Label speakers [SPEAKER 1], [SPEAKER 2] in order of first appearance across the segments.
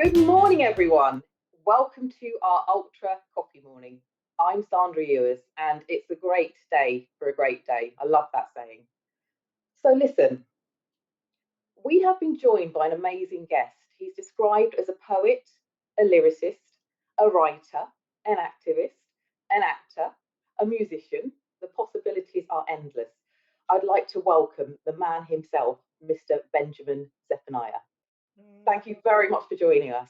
[SPEAKER 1] Good morning, everyone. Welcome to our Ultra Coffee Morning. I'm Sandra Ewers, and it's a great day for a great day. I love that saying. So, listen, we have been joined by an amazing guest. He's described as a poet, a lyricist, a writer, an activist, an actor, a musician. The possibilities are endless. I'd like to welcome the man himself, Mr. Benjamin Zephania. Thank you very much for joining us.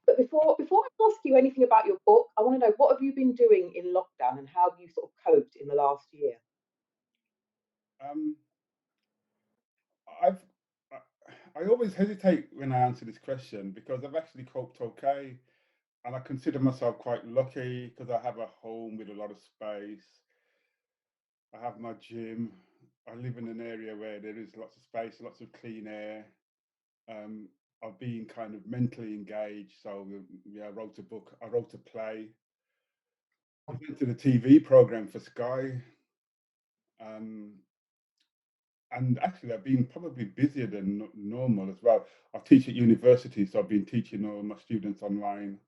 [SPEAKER 1] But before I ask you anything about your book, I want to know what have you been doing in lockdown and how have you sort of coped in the last year?
[SPEAKER 2] Um, I've I always hesitate when I answer this question because I've actually coped okay, and I consider myself quite lucky because I have a home with a lot of space. I have my gym. I live in an area where there is lots of space, lots of clean air. Um, I've been kind of mentally engaged. So yeah, I wrote a book. I wrote a play. I went to the TV program for Sky. Um, and actually I've been probably busier than normal as well. I teach at university, so I've been teaching all my students online.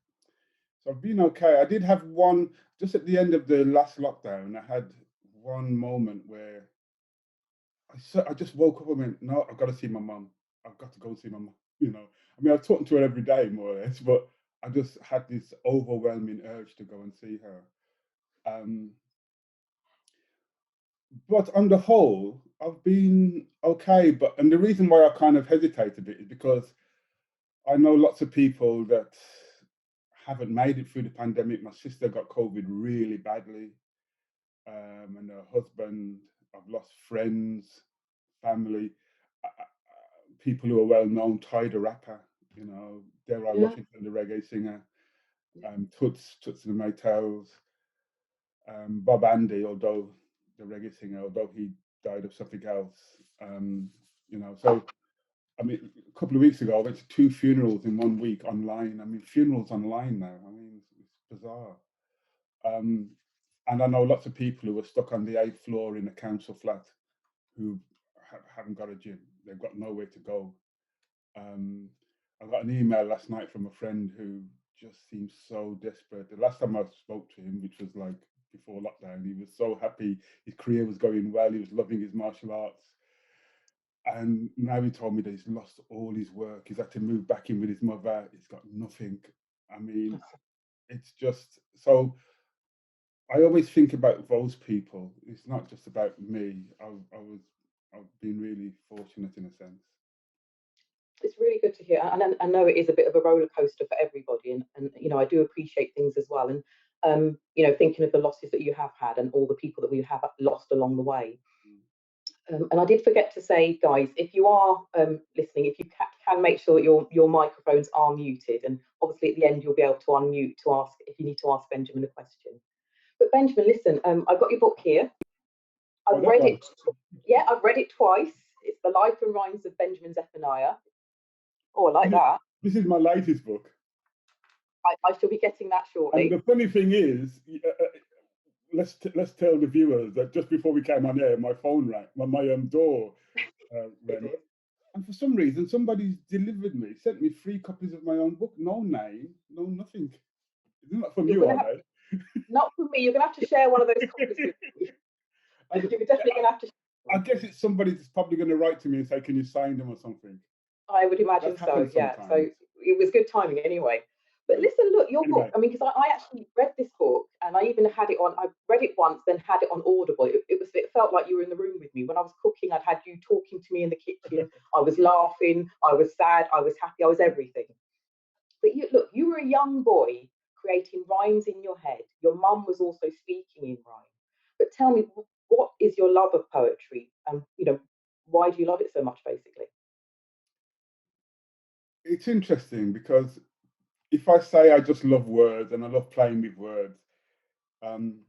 [SPEAKER 2] So I've been okay. I did have one just at the end of the last lockdown. I had one moment where I just woke up and went, no, I've got to see my mum. I've got to go see my mum. I mean, I'm talking to her every day more or less, but I just had this overwhelming urge to go and see her. Um, but on the whole, I've been okay. And the reason why I kind of hesitate a bit is because I know lots of people that haven't made it through the pandemic. My sister got COVID really badly, and her husband. I've lost friends, family, people who are well known. Ty the rapper, Dara
[SPEAKER 1] Yeah,
[SPEAKER 2] Washington, the reggae singer,
[SPEAKER 1] yeah,
[SPEAKER 2] Toots and the Maytals, Bob Andy, although the reggae singer, although he died of something else. So I mean, a couple of weeks ago, I went to two funerals in 1 week online. I mean, funerals online now. I mean, it's bizarre. Um, and I know lots of people who are stuck on the eighth floor in a council flat who haven't got a gym. They've got nowhere to go. Um, I got an email last night from a friend who just seems so desperate. The last time I spoke to him, which was like before lockdown, he was so happy. His career was going well. He was loving his martial arts. And now he told me that he's lost all his work. He's had to move back in with his mother. He's got nothing. I mean, it's just so. I always think about those people. It's not just about me. I've been really fortunate in a sense.
[SPEAKER 1] it's really good to hear. And I know it is a bit of a roller coaster for everybody, and I do appreciate things as well. And thinking of the losses that you have had and all the people that we have lost along the way. And I did forget to say, guys, if you are listening, if you can make sure that your microphones are muted, and obviously at the end you'll be able to unmute to ask if you need to ask Benjamin a question. But Benjamin, listen, I've got your book here.
[SPEAKER 2] Oh,
[SPEAKER 1] I've
[SPEAKER 2] that
[SPEAKER 1] read
[SPEAKER 2] one.
[SPEAKER 1] it. Yeah, I've read it twice. It's The Life and Rhymes of Benjamin Zephania. Oh, I like
[SPEAKER 2] This is,
[SPEAKER 1] that.
[SPEAKER 2] this is my latest book.
[SPEAKER 1] I shall be getting that
[SPEAKER 2] And
[SPEAKER 1] shortly.
[SPEAKER 2] the funny thing is, let's tell the viewers that just before we came on air, my phone rang, my door
[SPEAKER 1] It
[SPEAKER 2] rang,
[SPEAKER 1] did.
[SPEAKER 2] and for some reason, somebody's delivered me, sent me 3 copies of my own book. No name, no nothing. They're not from
[SPEAKER 1] You're
[SPEAKER 2] you,
[SPEAKER 1] going to
[SPEAKER 2] are
[SPEAKER 1] have,
[SPEAKER 2] they?
[SPEAKER 1] not from me, you're going to have to share one of those copies with me.
[SPEAKER 2] And
[SPEAKER 1] You're definitely going to have to share
[SPEAKER 2] I
[SPEAKER 1] one.
[SPEAKER 2] guess it's somebody that's probably going to write to me and say, "Can you sign them or something?"
[SPEAKER 1] I would imagine
[SPEAKER 2] That
[SPEAKER 1] so,
[SPEAKER 2] happens
[SPEAKER 1] yeah. So
[SPEAKER 2] sometimes.
[SPEAKER 1] it was good timing anyway. But
[SPEAKER 2] Yeah.
[SPEAKER 1] listen, look, your book.
[SPEAKER 2] Anyway,
[SPEAKER 1] I mean, because I actually read this book and I even had it on. I read it once, then had it on Audible. It felt like you were in the room with me when I was cooking. I'd had you talking to me in the kitchen. I was laughing. I was sad. I was happy. I was everything. But you were a young boy creating rhymes in your head. Your mum was also speaking in rhyme. But tell me, what is your love of poetry, and why do you love it so much, basically?
[SPEAKER 2] it's interesting because if I say I just love words and I love playing with words, um,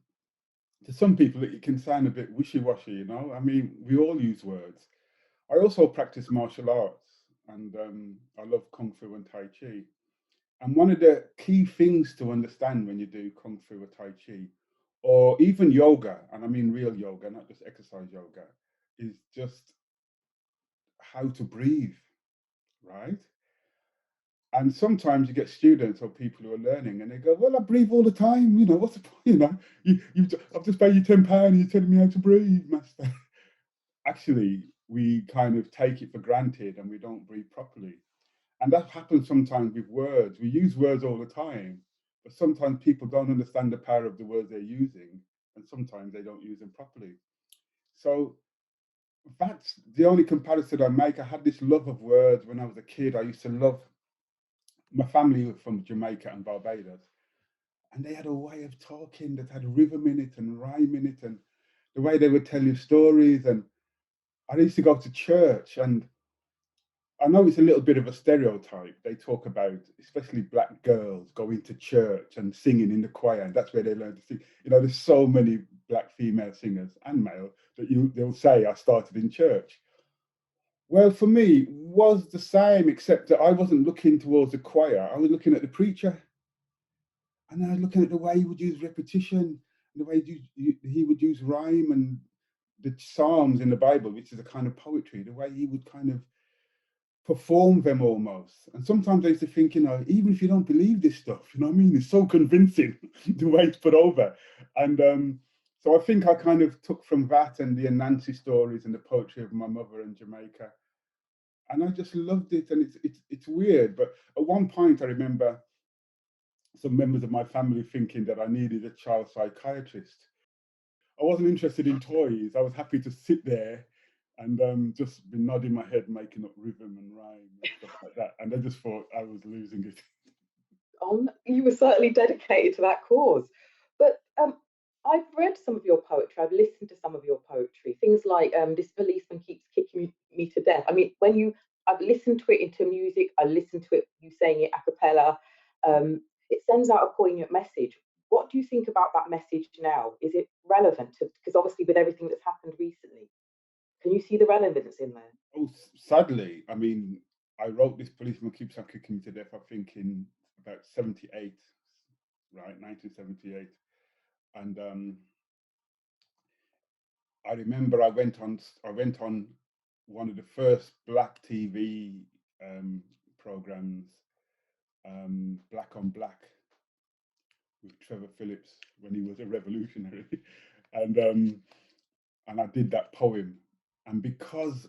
[SPEAKER 2] to some people it can sound a bit wishy-washy. I mean, we all use words. I also practice martial arts, and I love kung fu and tai chi. And one of the key things to understand when you do kung fu or tai chi, or even yoga, and I mean real yoga, not just exercise yoga, is just how to breathe, right? And sometimes you get students or people who are learning, and they go, "Well, I breathe all the time. You know, what's the point? You know, I've just paid you £10, and you're telling me how to breathe, master." Actually, we kind of take it for granted, and we don't breathe properly. And that happens sometimes with words. We use words all the time, but sometimes people don't understand the power of the words they're using, and sometimes they don't use them properly. So that's the only comparison I make. I had this love of words when I was a kid. I used to love my family were from Jamaica and Barbados, and they had a way of talking that had rhythm in it and rhyme in it, and the way they would tell you stories. And I used to go to church, and I know it's a little bit of a stereotype. They talk about, especially black girls, going to church and singing in the choir, and that's where they learn to sing. You know, there's so many black female singers and male that they'll say I started in church. Well, for me, was the same, except that I wasn't looking towards the choir. I was looking at the preacher, and I was looking at the way he would use repetition, the way he would use rhyme, and the Psalms in the Bible, which is a kind of poetry, the way he would kind of perform them almost. And sometimes I used to think, you know, even if you don't believe this stuff, you know what I mean? It's so convincing the way it's put over. And so I think I kind of took from that and the Anansi stories and the poetry of my mother in Jamaica. And I just loved it. And it's weird. But at one point I remember some members of my family thinking that I needed a child psychiatrist. I wasn't interested in toys. I was happy to sit there and just be nodding my head, making up rhythm and rhyme and stuff like that. And I just thought I was losing it.
[SPEAKER 1] You were certainly dedicated to that cause. But I've read some of your poetry. I've listened to some of your poetry. Things like "This policeman keeps kicking me to death." I mean, I've listened to it into music. I listened to it you saying it a cappella. It sends out a poignant message. What do you think about that message now? Is it relevant? Because obviously, with everything that's happened recently, can you see the relevance in there?
[SPEAKER 2] Oh, sadly, I mean, I wrote This Policeman Keeps on Kicking Me to Death, I think, in about 78, right, 1978. And I remember I went on one of the first black TV programs, Black on Black, with Trevor Phillips when he was a revolutionary, and and I did that poem, and because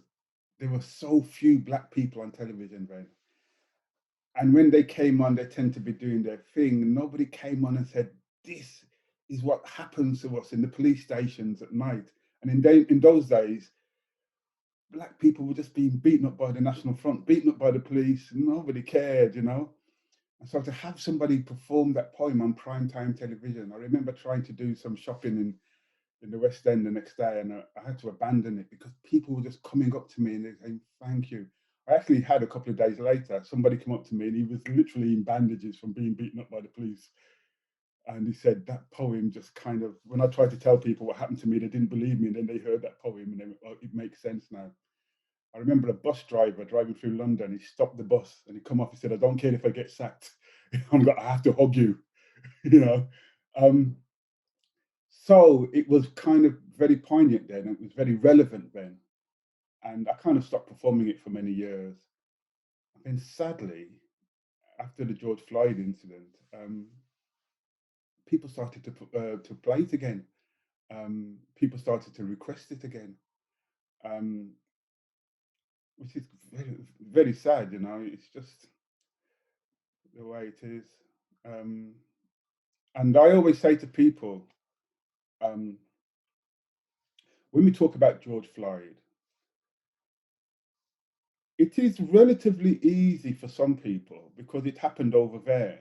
[SPEAKER 2] there were so few black people on television then, and when they came on, they tend to be doing their thing. Nobody came on and said, "This is what happens to us in the police stations at night." And in those days, black people were just being beaten up by the National Front, beaten up by the police. Nobody cared, you know. And so to have somebody perform that poem on primetime television, I remember trying to do some shopping in the West End the next day, and I had to abandon it because people were just coming up to me and they saying, "Thank you." I actually had a couple of days later, somebody come up to me and he was literally in bandages from being beaten up by the police. And he said that poem just kind of, when I tried to tell people what happened to me, they didn't believe me. And then they heard that poem and they went, "Oh, it makes sense now." I remember a bus driver driving through London. He stopped the bus and he come off. He said, "I don't care if I get sacked. I have to hug you," you know. Um, so it was kind of very poignant then. It was very relevant then, and I kind of stopped performing it for many years. And then sadly, after the George Floyd incident, people started to play it again. People started to request it again, um, which is very, very sad. You know, it's just the way it is. Um, and I always say to people, um, when we talk about George Floyd, it is relatively easy for some people because it happened over there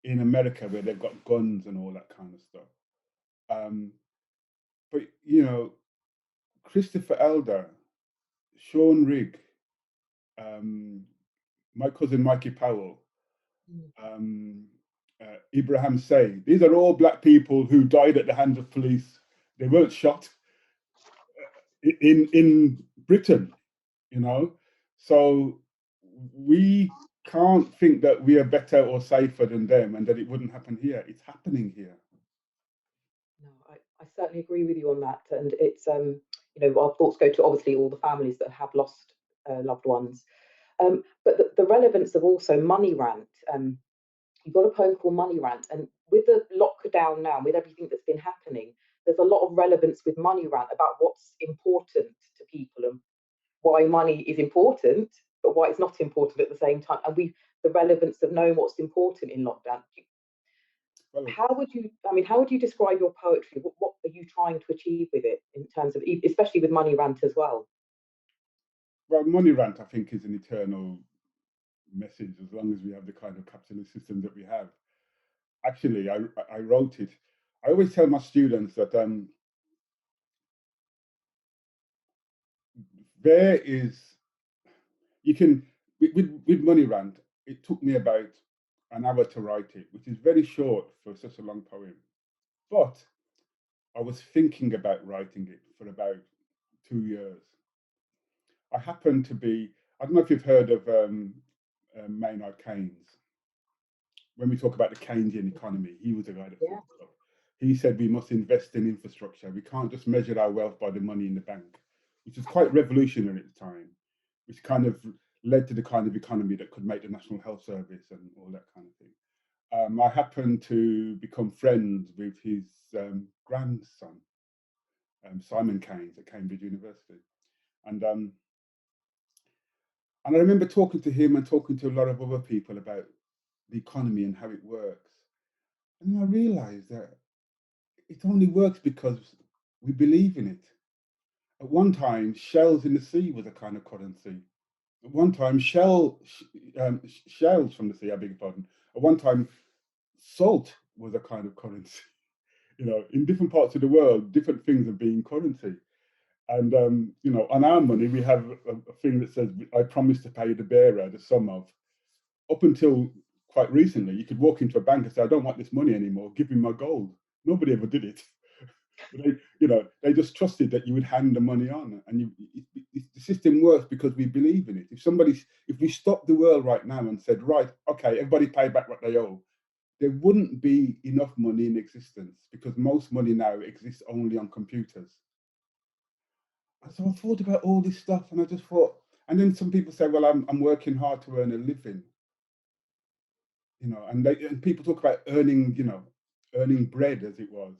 [SPEAKER 2] in America where they've got guns and all that kind of stuff. Um, but you know, Christopher Elder, Sean Rigg, um, my cousin Mikey Powell,
[SPEAKER 1] Mm.
[SPEAKER 2] um, Ibrahim Say, these are all black people who died at the hands of police. They weren't shot in Britain, you know. So we can't think that we are better or safer than them and that it wouldn't happen here. It's happening here.
[SPEAKER 1] No, I certainly agree with you on that. And it's, our thoughts go to obviously all the families that have lost loved ones. But the relevance of also Money Rant, you've got a poem called Money Rant, and with the lockdown now, with everything that's been happening, there's a lot of relevance with Money Rant about what's important to people and why money is important, but why it's not important at the same time. And the relevance of knowing what's important in lockdown.
[SPEAKER 2] Well,
[SPEAKER 1] How would you, I mean, how would you describe your poetry? What are you trying to achieve with it in terms of, especially with Money Rant as well?
[SPEAKER 2] well, money rant, I think, is an eternal message as long as we have the kind of capitalist system that we have. Actually, I wrote it. I always tell my students that there is, you can, with Money Rant, it took me about an hour to write it, which is very short for such a long poem. But I was thinking about writing it for about 2 years. I happened to be, I don't know if you've heard of Maynard Keynes. When we talk about the Keynesian economy, he was the guy that
[SPEAKER 1] Yeah.
[SPEAKER 2] thought it up. He said we must invest in infrastructure. We can't just measure our wealth by the money in the bank, which was quite revolutionary at the time, which kind of led to the kind of economy that could make the National Health Service and all that kind of thing. I happened to become friends with his grandson, Simon Keynes, at Cambridge University. And I remember talking to him and talking to a lot of other people about the economy and how it works. And I realized that it only works because we believe in it. At one time, shells in the sea was a kind of currency. At one time, shells from the sea, I beg your pardon. At one time, salt was a kind of currency. You know, in different parts of the world, different things are being currency. And you know, on our money, we have a thing that says, "I promise to pay the bearer the sum of." Up until quite recently, you could walk into a bank and say, "I don't want this money anymore. Give me my gold." Nobody ever did it. But they, you know, they just trusted that you would hand the money on, and the system works because we believe in it. If we stopped the world right now and said, "Right, okay, everybody pay back what they owe," there wouldn't be enough money in existence because most money now exists only on computers. And so I thought about all this stuff, and I just thought, and then some people say, "Well, I'm working hard to earn a living," you know, and people talk about earning, you know, earning bread as it was,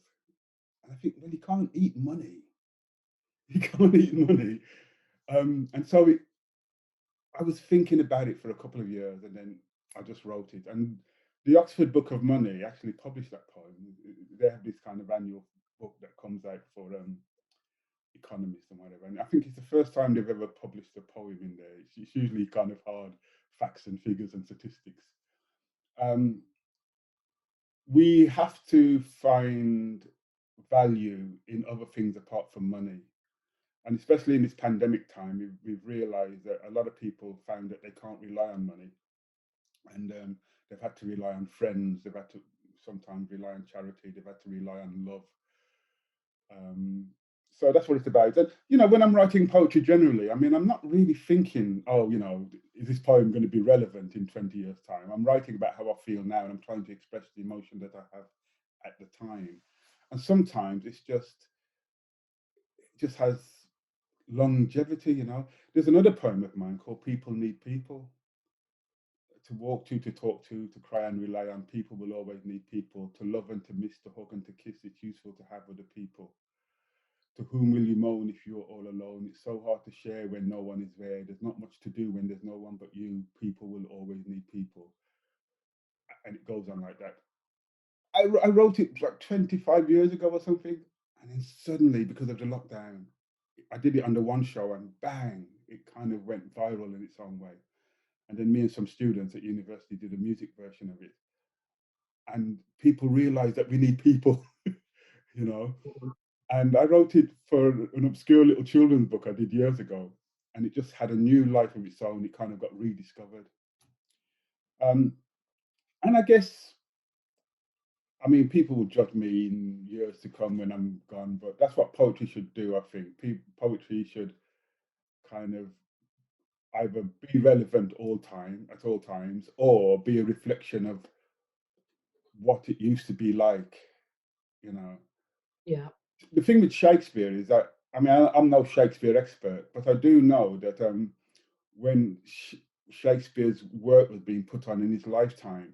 [SPEAKER 2] and I think, well, you can't eat money. You can't eat money. And so I was thinking about it for a couple of years, and then I just wrote it. And the Oxford Book of Money actually published that poem. They have this kind of annual book that comes out for economists and whatever. And I think it's the first time they've ever published a poem in there. It's usually kind of hard facts and figures and statistics. Um, we have to find value in other things apart from money. And especially in this pandemic time, we've realized that a lot of people found that they can't rely on money. And they've had to rely on friends, they've had to sometimes rely on charity, they've had to rely on love. Um, so that's what it's about. And, you know, when I'm writing poetry generally, I mean, I'm not really thinking, oh, you know, is this poem going to be relevant in 20 years' time? I'm writing about how I feel now, and I'm trying to express the emotion that I have at the time. And sometimes it just has longevity, you know. There's another poem of mine called People Need People. To walk to talk to cry and rely on. People will always need people. To love and to miss, to hug and to kiss. It's useful to have other people. To whom will you moan if you're all alone? It's so hard to share when no one is there. There's not much to do when there's no one but you. People will always need people. And it goes on like that. I wrote it like 25 years ago or something. And then suddenly, because of the lockdown, I did it under one show and bang, it kind of went viral in its own way. And then me and some students at university did a music version of it. And people realized that we need people, you know. And I wrote it for an obscure little children's book I did years ago. And it just had a new life of its own. It kind of got rediscovered. Um, and I guess, I mean, people will judge me in years to come when I'm gone, but that's what poetry should do, I think. Poetry should kind of either be relevant at all times, or be a reflection of what it used to be like, you know.
[SPEAKER 1] Yeah.
[SPEAKER 2] The thing with Shakespeare is that, I mean, I'm no Shakespeare expert, but I do know that when Shakespeare's work was being put on in his lifetime,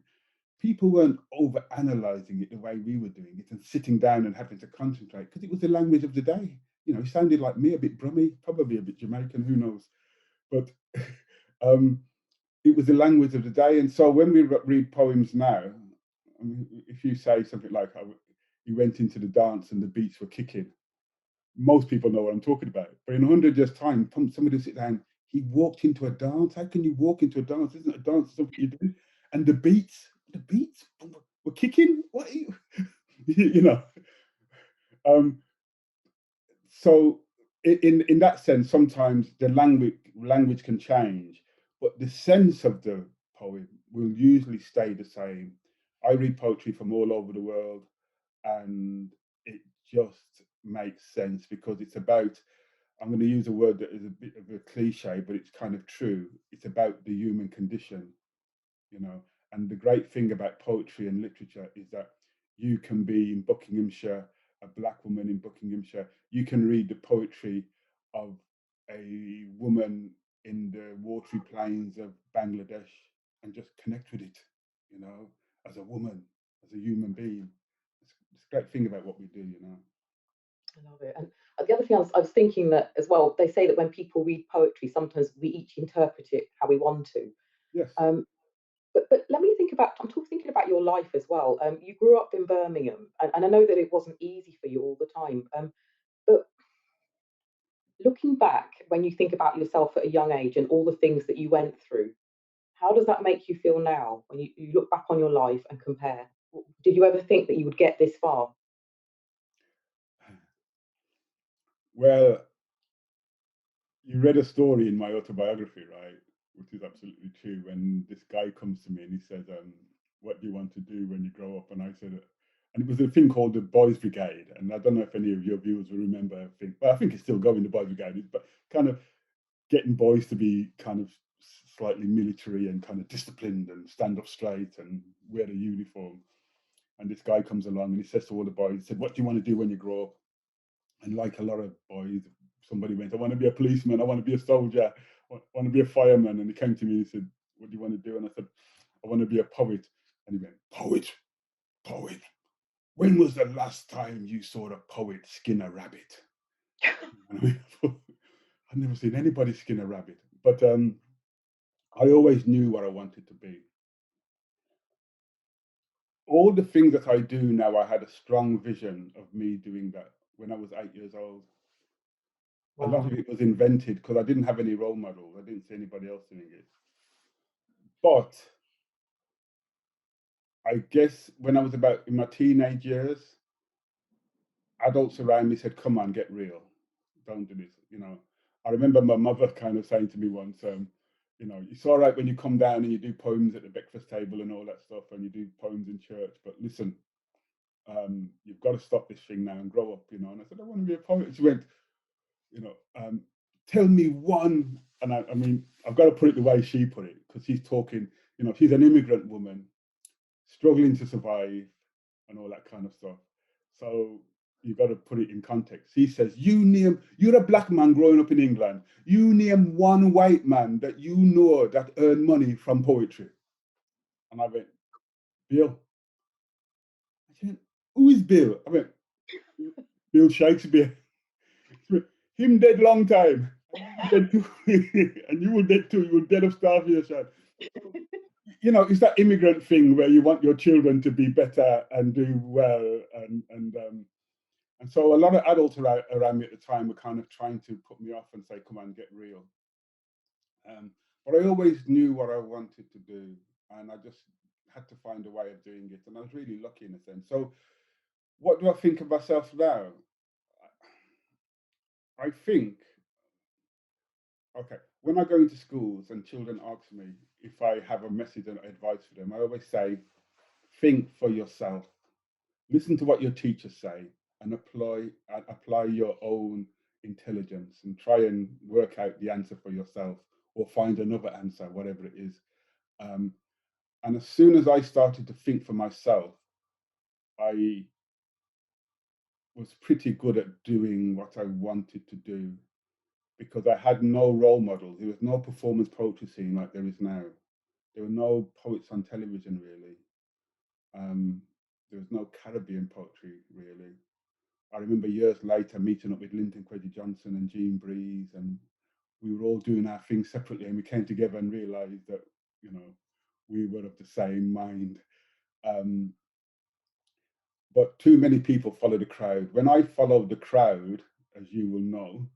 [SPEAKER 2] people weren't over analyzing it the way we were doing it and sitting down and having to concentrate, because it was the language of the day. You know, he sounded like me, a bit brummy, probably a bit Jamaican, who knows. But it was the language of the day. And so when we read poems now, I mean, if you say something like, he went into the dance and the beats were kicking, most people know what I'm talking about. But in 100 years' time, somebody will sit down, he walked into a dance. How can you walk into a dance? Isn't a dance something you do? And the beats were kicking. What are you, you know? So in that sense, sometimes the language can change, but the sense of the poem will usually stay the same. I read poetry from all over the world, and it just makes sense because it's about, I'm going to use a word that is a bit of a cliche, but it's kind of true. It's about the human condition, you know. And the great thing about poetry and literature is that you can be in Buckinghamshire, a black woman in Buckinghamshire. You can read the poetry of a woman in the watery plains of Bangladesh and just connect with it, you know, as a woman, as a human being. It's a great thing about what we do, you know.
[SPEAKER 1] I love it. And the other thing I was thinking that as well, they say that when people read poetry, sometimes we each interpret it how we want to.
[SPEAKER 2] Yes.
[SPEAKER 1] But let me think about, thinking about your life as well. You grew up in Birmingham, and I know that it wasn't easy for you all the time. But looking back, when you think about yourself at a young age and all the things that you went through, how does that make you feel now when you look back on your life and compare? Did you ever think that you would get this far?
[SPEAKER 2] Well, you read a story in my autobiography, right? Which is absolutely true. When this guy comes to me and he says, "What do you want to do when you grow up?" And I said, and it was a thing called the Boys Brigade. And I don't know if any of your viewers will remember. I think it's still going. The Boys Brigade, but kind of getting boys to be kind of slightly military and kind of disciplined and stand up straight and wear a uniform. And this guy comes along and he says to all the boys, he said, "What do you want to do when you grow up?" And like a lot of boys, somebody went, "I want to be a policeman, I want to be a soldier, I want to be a fireman." And he came to me and he said, "What do you want to do?" And I said, "I want to be a poet." And he went, "Poet? Poet? When was the last time you saw a poet skin a rabbit?" And I've never seen anybody skin a rabbit. But I always knew what I wanted to be. All the things that I do now, I had a strong vision of me doing that when I was 8 years old. A lot
[SPEAKER 1] Wow.
[SPEAKER 2] of it was invented because I didn't have any role models. I didn't see anybody else doing it. But I guess when I was about in my teenage years, adults around me said, "Come on, get real. Don't do this." You know, I remember my mother kind of saying to me once, you know, "It's all right when you come down and you do poems at the breakfast table and all that stuff, and you do poems in church, but listen, you've got to stop this thing now and grow up." You know, and I said, "I want to be a poet." She went, you know, "Tell me one," and I mean, I've got to put it the way she put it because she's talking, you know, she's an immigrant woman struggling to survive and all that kind of stuff. So you've got to put it in context. He says, you're a black man growing up in England. You name one white man that you know that earned money from poetry. And I went, "Bill." I said, "Who is Bill?" I went, "Bill Shakespeare." "Him dead long time. And you dead too." "And you will dead too. You will dead of starvation." You know, it's that immigrant thing where you want your children to be better and do well, and so a lot of adults around me at the time were kind of trying to put me off and say, "Come on, get real." But I always knew what I wanted to do, and I just had to find a way of doing it, and I was really lucky in a sense. So, what do I think of myself now? I think, okay, when I go into schools and children ask me if I have a message and advice for them, I always say, think for yourself. Listen to what your teachers say and apply your own intelligence and try and work out the answer for yourself or find another answer, whatever it is. And as soon as I started to think for myself, I was pretty good at doing what I wanted to do. because I had no role models. There was no performance poetry scene like there is now. There were no poets on television, really. There was no Caribbean poetry, really. I remember years later meeting up with Linton Kwesi Johnson and Jean Breeze, and we were all doing our things separately, and we came together and realised that, you know, we were of the same mind. But too many people follow the crowd. When I followed the crowd, as you will know,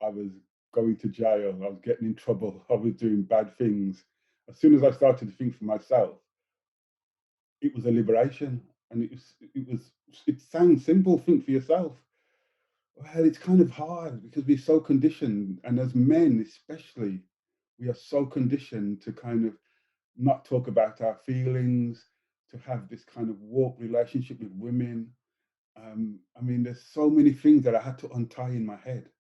[SPEAKER 2] I was going to jail, I was getting in trouble, I was doing bad things. As soon as I started to think for myself, it was a liberation. And it sounds simple, think for yourself. Well, it's kind of hard because we're so conditioned. And as men, especially, we are so conditioned to kind of not talk about our feelings, to have this kind of warped relationship with women. I mean, there's so many things that I had to untie in my head.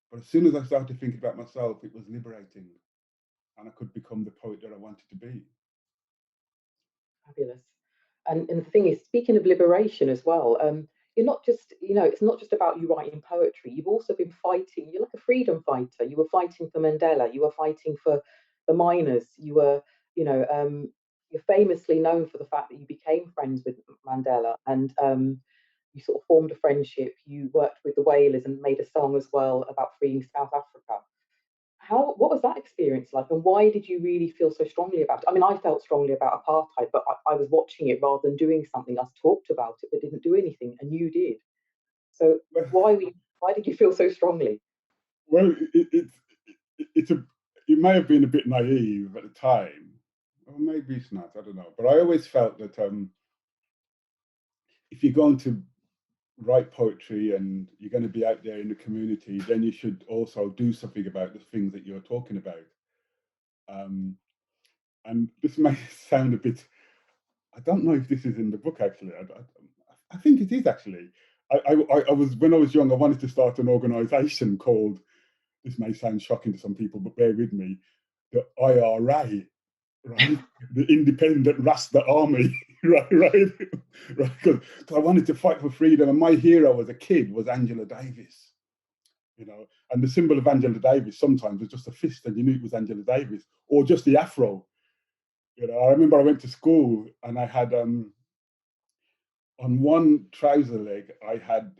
[SPEAKER 2] But as soon as I started thinking about myself, it was liberating, and I could become the poet that I wanted to be.
[SPEAKER 1] Fabulous. And the thing is, speaking of liberation as well, you're not just, it's not just about you writing poetry. You've also been fighting. You're like a freedom fighter. You were fighting for Mandela. You were fighting for the miners. You were, you're famously known for the fact that you became friends with Mandela, and you sort of formed a friendship. You worked with the Whalers and made a song as well about freeing South Africa. What was that experience like, and why did you really feel so strongly about it? I mean, I felt strongly about apartheid, but I was watching it rather than doing something. Us talked about it but didn't do anything, and you did. So
[SPEAKER 2] Well,
[SPEAKER 1] why did you feel so strongly?
[SPEAKER 2] well, it's a it may have been a bit naive at the time, or maybe it's not. I don't know. But I always felt that if you're going to write poetry and you're going to be out there in the community, then you should also do something about the things that you're talking about. Um, and this may sound a bit. I don't know if this is in the book actually. I think it is actually. I was when I was young. I wanted to start an organisation called. This may sound shocking to some people, but bear with me. The IRA, right? The Independent Rasta Army, right? Because I wanted to fight for freedom, and my hero as a kid was Angela Davis. And the symbol of Angela Davis sometimes was just a fist, and you knew it was Angela Davis, or just the afro. I remember I went to school and I had on one trouser leg I had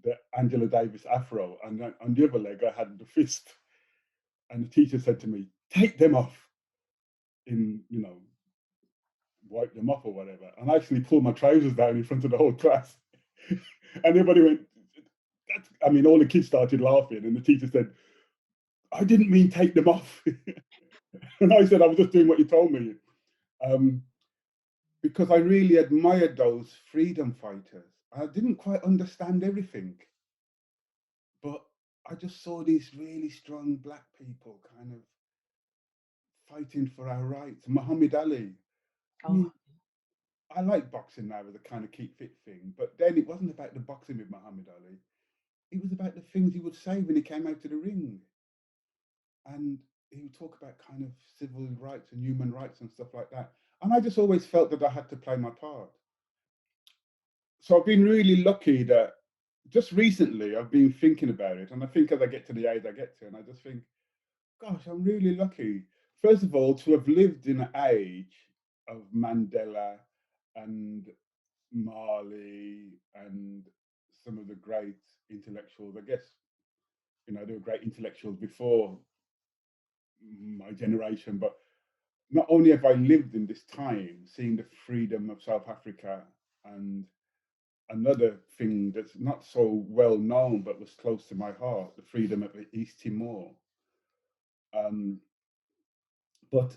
[SPEAKER 2] the Angela Davis afro, and on the other leg I had the fist. And the teacher said to me, "Take them off," wipe them off or whatever. And I actually pulled my trousers down in front of the whole class. And everybody went, I mean, all the kids started laughing, and the teacher said, "I didn't mean take them off." And I said, "I was just doing what you told me." Um, because I really admired those freedom fighters. I didn't quite understand everything, but I just saw these really strong black people kind of fighting for our rights. Muhammad Ali. I
[SPEAKER 1] Oh,
[SPEAKER 2] mean, I like boxing now as a kind of keep fit thing, but then it wasn't about the boxing with Muhammad Ali. It was about the things he would say when he came out to the ring. And he would talk about kind of civil rights and human rights and stuff like that. And I just always felt that I had to play my part. So I've been really lucky that just recently I've been thinking about it. And I think as I get to the age I get to, and I just think, gosh, I'm really lucky. First of all, to have lived in an age of Mandela and Marley and some of the great intellectuals. I guess, there were great intellectuals before my generation, but not only have I lived in this time, seeing the freedom of South Africa, and another thing that's not so well known but was close to my heart, the freedom of East Timor. Um, but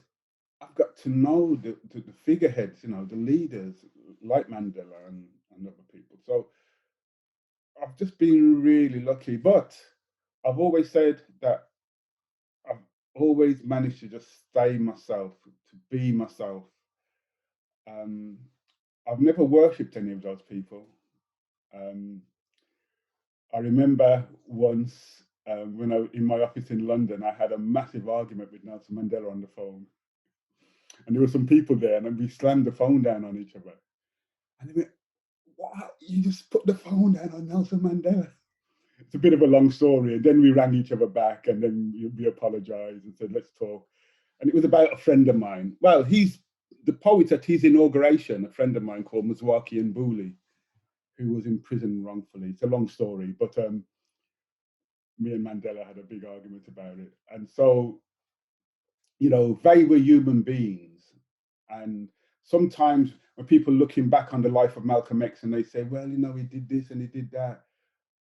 [SPEAKER 2] I've got to know the figureheads, the leaders like Mandela and other people. So I've just been really lucky. But I've always said that I've always managed to just stay myself, to be myself. Um, I've never worshipped any of those people. Um, I remember once when I in my office in London, I had a massive argument with Nelson Mandela on the phone, and there were some people there, and we slammed the phone down on each other. And they went, "What? You just put the phone down on Nelson Mandela?" it's a bit of a long story. And then we rang each other back, and then we apologized and said, let's talk. And it was about a friend of mine. Well, he's the poet at his inauguration, a friend of mine called Mzwaki Mbuli, who was in prison wrongfully. It's a long story, but me and Mandela had a big argument about it. And so, they were human beings. And sometimes when people looking back on the life of Malcolm X and they say, well, he did this and he did that,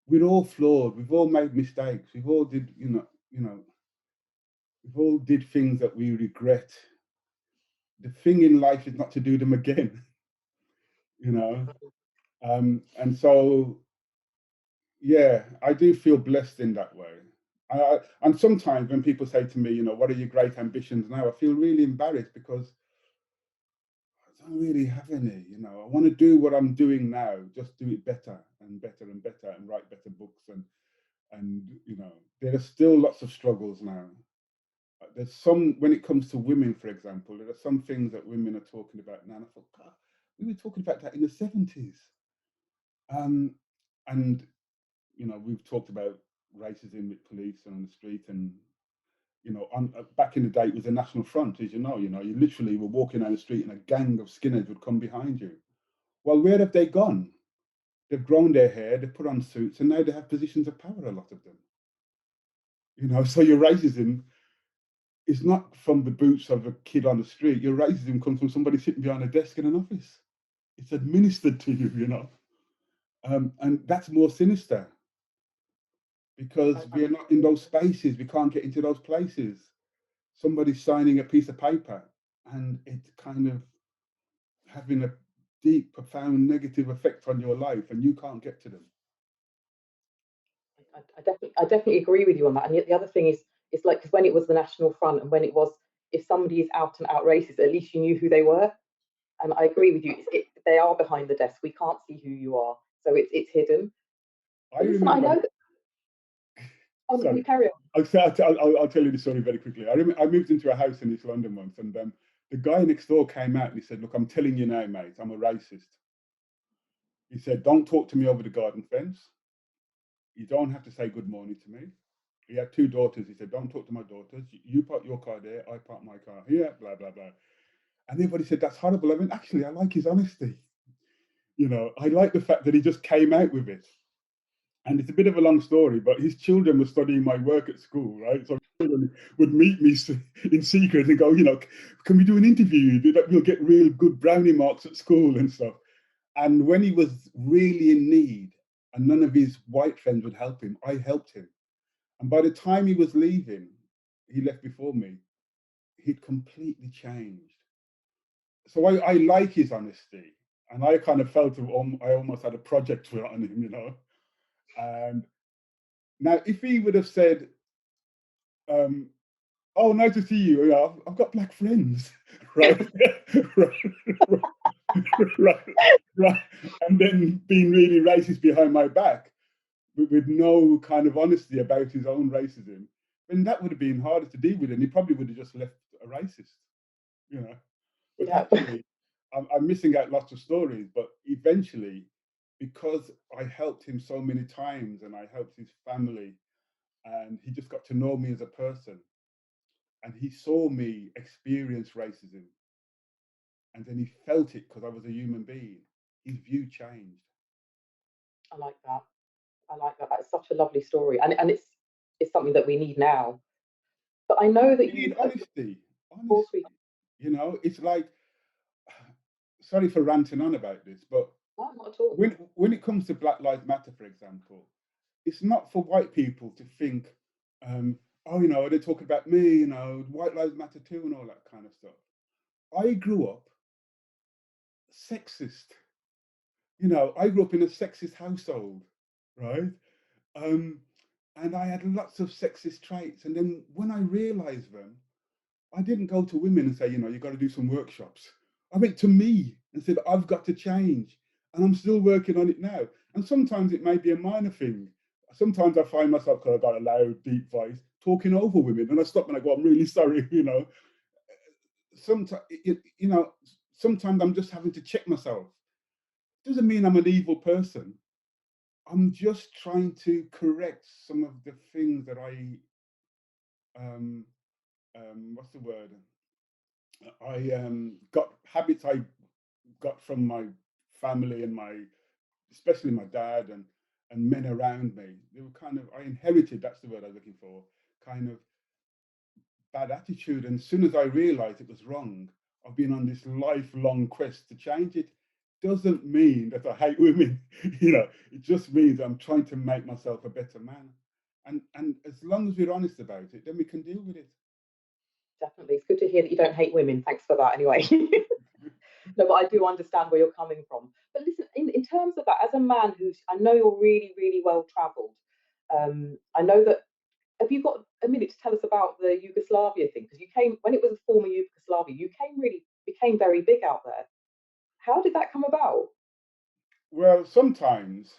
[SPEAKER 2] we're all flawed. We've all made mistakes. We've all did, we've all did things that we regret. The thing in life is not to do them again, you know. And so, yeah, I do feel blessed in that way. And sometimes when people say to me, what are your great ambitions now? I feel really embarrassed because I don't really have any. I want to do what I'm doing now, just do it better and better and better, and write better books. And there are still lots of struggles now. There's some, when it comes to women, for example, there are some things that women are talking about now. And I thought, God, we were talking about that in the 70s. And we've talked about racism with police and on the street, and back in the day, it was a National Front, as you know. You literally were walking down the street and a gang of skinheads would come behind you. Well, where have they gone? They've grown their hair, they've put on suits, and now they have positions of power, a lot of them. So your racism is not from the boots of a kid on the street. Your racism comes from somebody sitting behind a desk in an office. It's administered to you, and that's more sinister because we're not in those spaces. We can't get into those places. Somebody's signing a piece of paper, and it's kind of having a deep, profound negative effect on your life, and you can't get to them.
[SPEAKER 1] I definitely agree with you on that. And the other thing is, it's like, because when it was the National Front, and when it was, if somebody is out and out racist, at least you knew who they were. And I agree with you. They are behind the desk. We can't see who you are, so it's hidden. But listen, I know that. Oh,
[SPEAKER 2] Sorry.
[SPEAKER 1] you carry on.
[SPEAKER 2] I'll tell you the story very quickly. I moved into a house in East London once, and the guy next door came out and he said, "Look, I'm telling you now, mate, I'm a racist." He said, "Don't talk to me over the garden fence. You don't have to say good morning to me." He had 2 daughters. He said, "Don't talk to my daughters. You park your car there, I park my car here, blah, blah, blah." And everybody said, "That's horrible." I mean, actually, I like his honesty. I like the fact that he just came out with it. And it's a bit of a long story, but his children were studying my work at school, right? So children would meet me in secret and go, "Can we do an interview? We'll get real good brownie marks at school and stuff." And when he was really in need and none of his white friends would help him, I helped him. And by the time he was leaving, he left before me, he'd completely changed. So I like his honesty. And I kind of felt I almost had a project on him, And now, if he would have said, "Oh, nice to see you. I've got black friends," right? right, and then being really racist behind my back, with no kind of honesty about his own racism, then that would have been harder to deal with, and he probably would have just left a racist, But actually, I'm missing out lots of stories. But eventually, because I helped him so many times, and I helped his family, and he just got to know me as a person, and he saw me experience racism, and then he felt it because I was a human being. His view changed.
[SPEAKER 1] I like that. I like that. That's such a lovely story, and it's something that we need now. But I know that
[SPEAKER 2] We need
[SPEAKER 1] you.
[SPEAKER 2] honesty.
[SPEAKER 1] Of course we.
[SPEAKER 2] It's like, sorry for ranting on about this, but
[SPEAKER 1] No, not at all.
[SPEAKER 2] when it comes to Black Lives Matter, for example, it's not for white people to think, oh, they're talking about me, white lives matter too, and all that kind of stuff. I grew up sexist. I grew up in a sexist household, right? And I had lots of sexist traits. And then when I realized them, I didn't go to women and say, you got to do some workshops. I went to me and said, I've got to change. And I'm still working on it now. And sometimes it may be a minor thing. Sometimes I find myself, because I've got a loud, deep voice, talking over women. And I stop and I go, I'm really sorry, Sometimes, sometimes I'm just having to check myself. Doesn't mean I'm an evil person. I'm just trying to correct some of the things that um, what's the word? I got habits I got from my family and especially my dad and men around me. They were kind of, I inherited, that's the word I was looking for, kind of bad attitude. And as soon as I realized it was wrong, I've been on this lifelong quest to change it. Doesn't mean that I hate women, it just means I'm trying to make myself a better man. And as long as we're honest about it, then we can deal with it.
[SPEAKER 1] Definitely. It's good to hear that you don't hate women. Thanks for that anyway. No, but I do understand where you're coming from. But listen, in terms of that, as a man who's, I know you're really, really well travelled. I know that, have you got a minute to tell us about the Yugoslavia thing? Because you came, when it was a former Yugoslavia, became very big out there. How did that come about?
[SPEAKER 2] Well, sometimes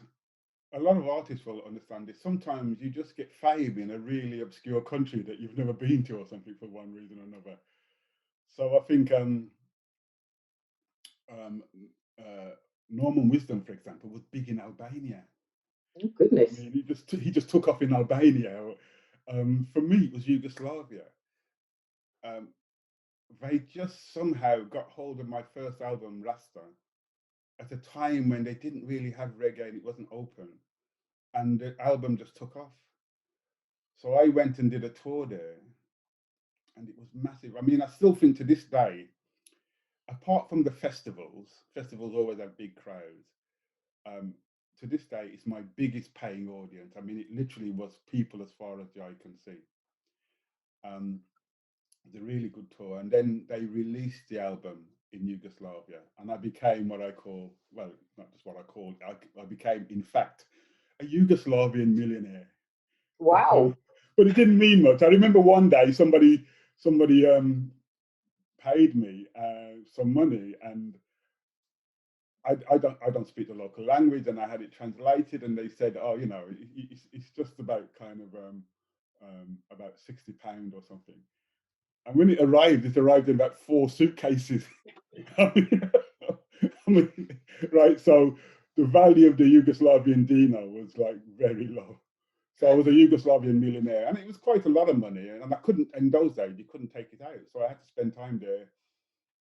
[SPEAKER 2] a lot of artists will understand this. Sometimes you just get fame in a really obscure country that you've never been to or something for one reason or another. So I think um, uh, Norman Wisdom, for example, was big in Albania.
[SPEAKER 1] Oh,
[SPEAKER 2] I
[SPEAKER 1] goodness.
[SPEAKER 2] mean, he just took off in Albania. For me, it was Yugoslavia. Um, they just somehow got hold of my first album, Rasta, at a time when they didn't really have reggae and it wasn't open, and the album just took off. So I went and did a tour there, and it was massive. I mean, I still think to this day, apart from the festivals always have big crowds. Um, to this day, it's my biggest paying audience. I mean, it literally was people as far as the eye can see. Um, it's a really good tour. And then they released the album in Yugoslavia, and I became what I call, well, not just what I called, I became, in fact, a Yugoslavian millionaire.
[SPEAKER 1] Wow.
[SPEAKER 2] But it didn't mean much. I remember one day somebody paid me some money, and I don't speak the local language, and I had it translated, and they said, oh, it's just about kind of about £60 or something. And when it arrived in about 4 suitcases. I mean, I mean, right, so the value of the Yugoslavian dinar was like very low. So I was a Yugoslavian millionaire, and it was quite a lot of money. And I couldn't, in those days, you couldn't take it out. So I had to spend time there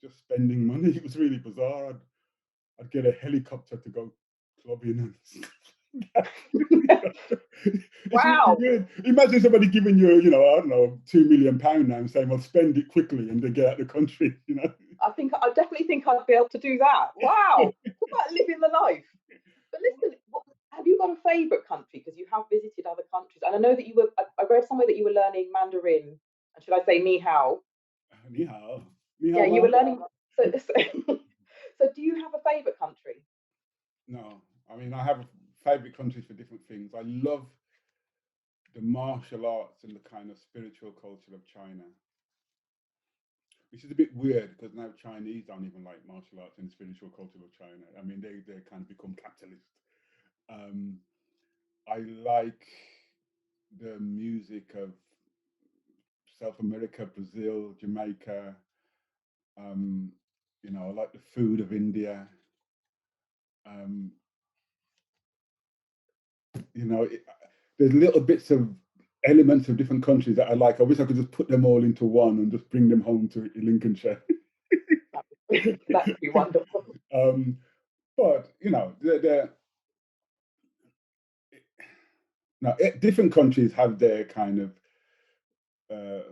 [SPEAKER 2] just spending money. It was really bizarre. I'd get a helicopter to go clubbing and stuff. It's really
[SPEAKER 1] Wow.
[SPEAKER 2] weird. Imagine somebody giving you, I don't know, £2 million now and saying, well, spend it quickly and they get out of the country.
[SPEAKER 1] I definitely think I'd be able to do that. Wow. Talk about living the life. But listen, have you got a favourite country? Because you have visited other countries. And I know that I read somewhere that you were learning Mandarin. And should I say ni hao?
[SPEAKER 2] Ni hao. Ni
[SPEAKER 1] Yeah,
[SPEAKER 2] hao
[SPEAKER 1] you were
[SPEAKER 2] ma?
[SPEAKER 1] learning. So do you have a favourite country?
[SPEAKER 2] No. I mean, I have favorite countries for different things. I love the martial arts and the kind of spiritual culture of China, which is a bit weird because now Chinese don't even like martial arts and the spiritual culture of China. I mean, they kind of become capitalist. Um, I like the music of South America, Brazil, Jamaica. Um, I like the food of India. Um, there's little bits of elements of different countries that I like. I wish I could just put them all into one and just bring them home to Lincolnshire.
[SPEAKER 1] That would be wonderful.
[SPEAKER 2] um, but now different countries have their kind of uh,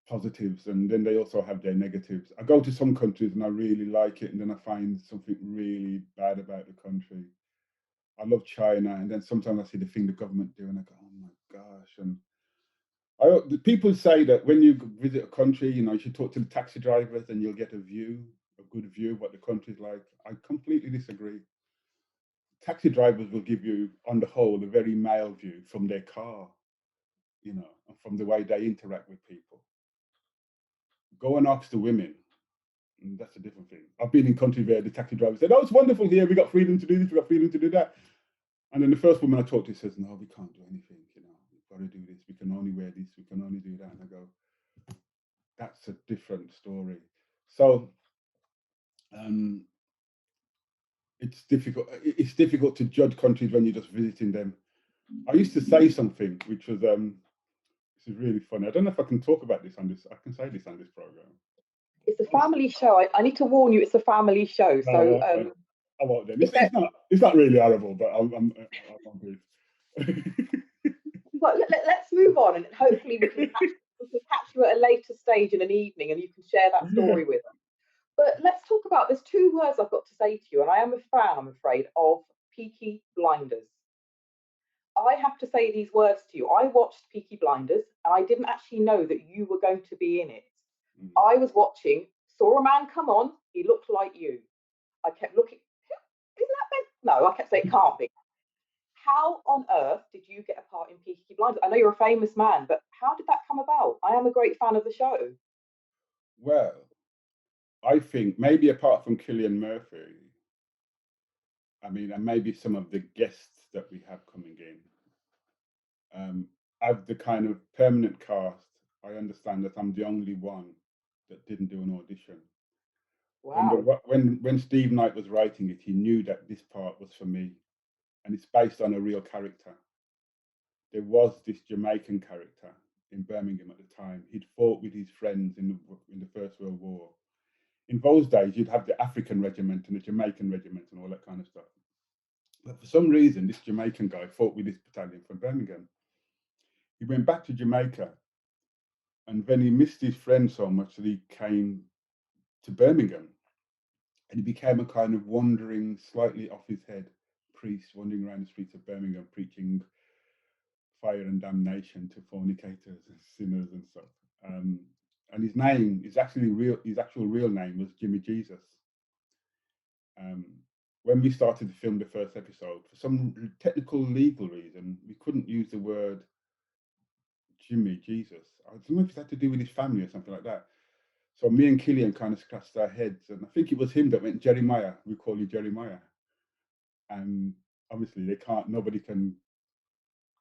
[SPEAKER 2] positives, and then they also have their negatives. I go to some countries and I really like it, and then I find something really bad about the country. I love China, and then sometimes I see the thing the government do, and I go, "Oh my gosh!" And the people say that when you visit a country, you should talk to the taxi drivers, and you'll get a good view of what the country's like. I completely disagree. Taxi drivers will give you, on the whole, a very male view from their car, and from the way they interact with people. Go and ask the women, and that's a different thing. I've been in countries where the taxi driver said, "Oh, it's wonderful here. We got freedom to do this. We got freedom to do that." And then the first woman I talked to says, "No, we can't do anything. We've got to do this. We can only wear this. We can only do that." And I go, "That's a different story." So, um, it's difficult. It's difficult to judge countries when you're just visiting them. I used to say something which was this is really funny. I don't know if I can talk about this on this. I can say this on this program.
[SPEAKER 1] It's a family show. I need to warn you, it's a family show.
[SPEAKER 2] No,
[SPEAKER 1] So
[SPEAKER 2] I won't then.
[SPEAKER 1] if there,
[SPEAKER 2] It's not really horrible, but I won't do it.
[SPEAKER 1] well, let's move on, and hopefully we can catch you at a later stage in an evening, and you can share that
[SPEAKER 2] Yeah.
[SPEAKER 1] story with us. But let's talk about. There's two words I've got to say to you, and I am a fan, I'm afraid, of Peaky Blinders. I have to say these words to you. I watched Peaky Blinders, and I didn't actually know that you were going to be in it.
[SPEAKER 2] Mm.
[SPEAKER 1] I was watching, saw a man come on. He looked like you. I kept looking. Isn't that Ben? No, I kept saying it can't be. How on earth did you get a part in Peaky Blinders? I know you're a famous man, but how did that come about? I am a great fan of the show.
[SPEAKER 2] Well, I think maybe apart from Cillian Murphy, I mean, and maybe some of the guests that we have coming in, as the kind of permanent cast, I understand that I'm the only one that didn't do an audition.
[SPEAKER 1] Wow.
[SPEAKER 2] When Steve Knight was writing it, he knew that this part was for me, and it's based on a real character. There was this Jamaican character in Birmingham at the time. He'd fought with his friends in the First World War. In those days, you'd have the African regiment and the Jamaican regiment and all that kind of stuff. But for some reason, this Jamaican guy fought with this battalion from Birmingham. He went back to Jamaica, and then he missed his friend so much that he came to Birmingham, and he became a kind of wandering, slightly off his head priest, wandering around the streets of Birmingham, preaching fire and damnation to fornicators and sinners and stuff. And his name is actually real. His actual real name was Jimmy Jesus. Um, when we started to film the first episode, for some technical legal reason, we couldn't use the word Jimmy Jesus. I don't know if it had to do with his family or something like that. So me and Killian kind of scratched our heads, and I think it was him that went, Jeremiah, we call you Jeremiah. And obviously nobody can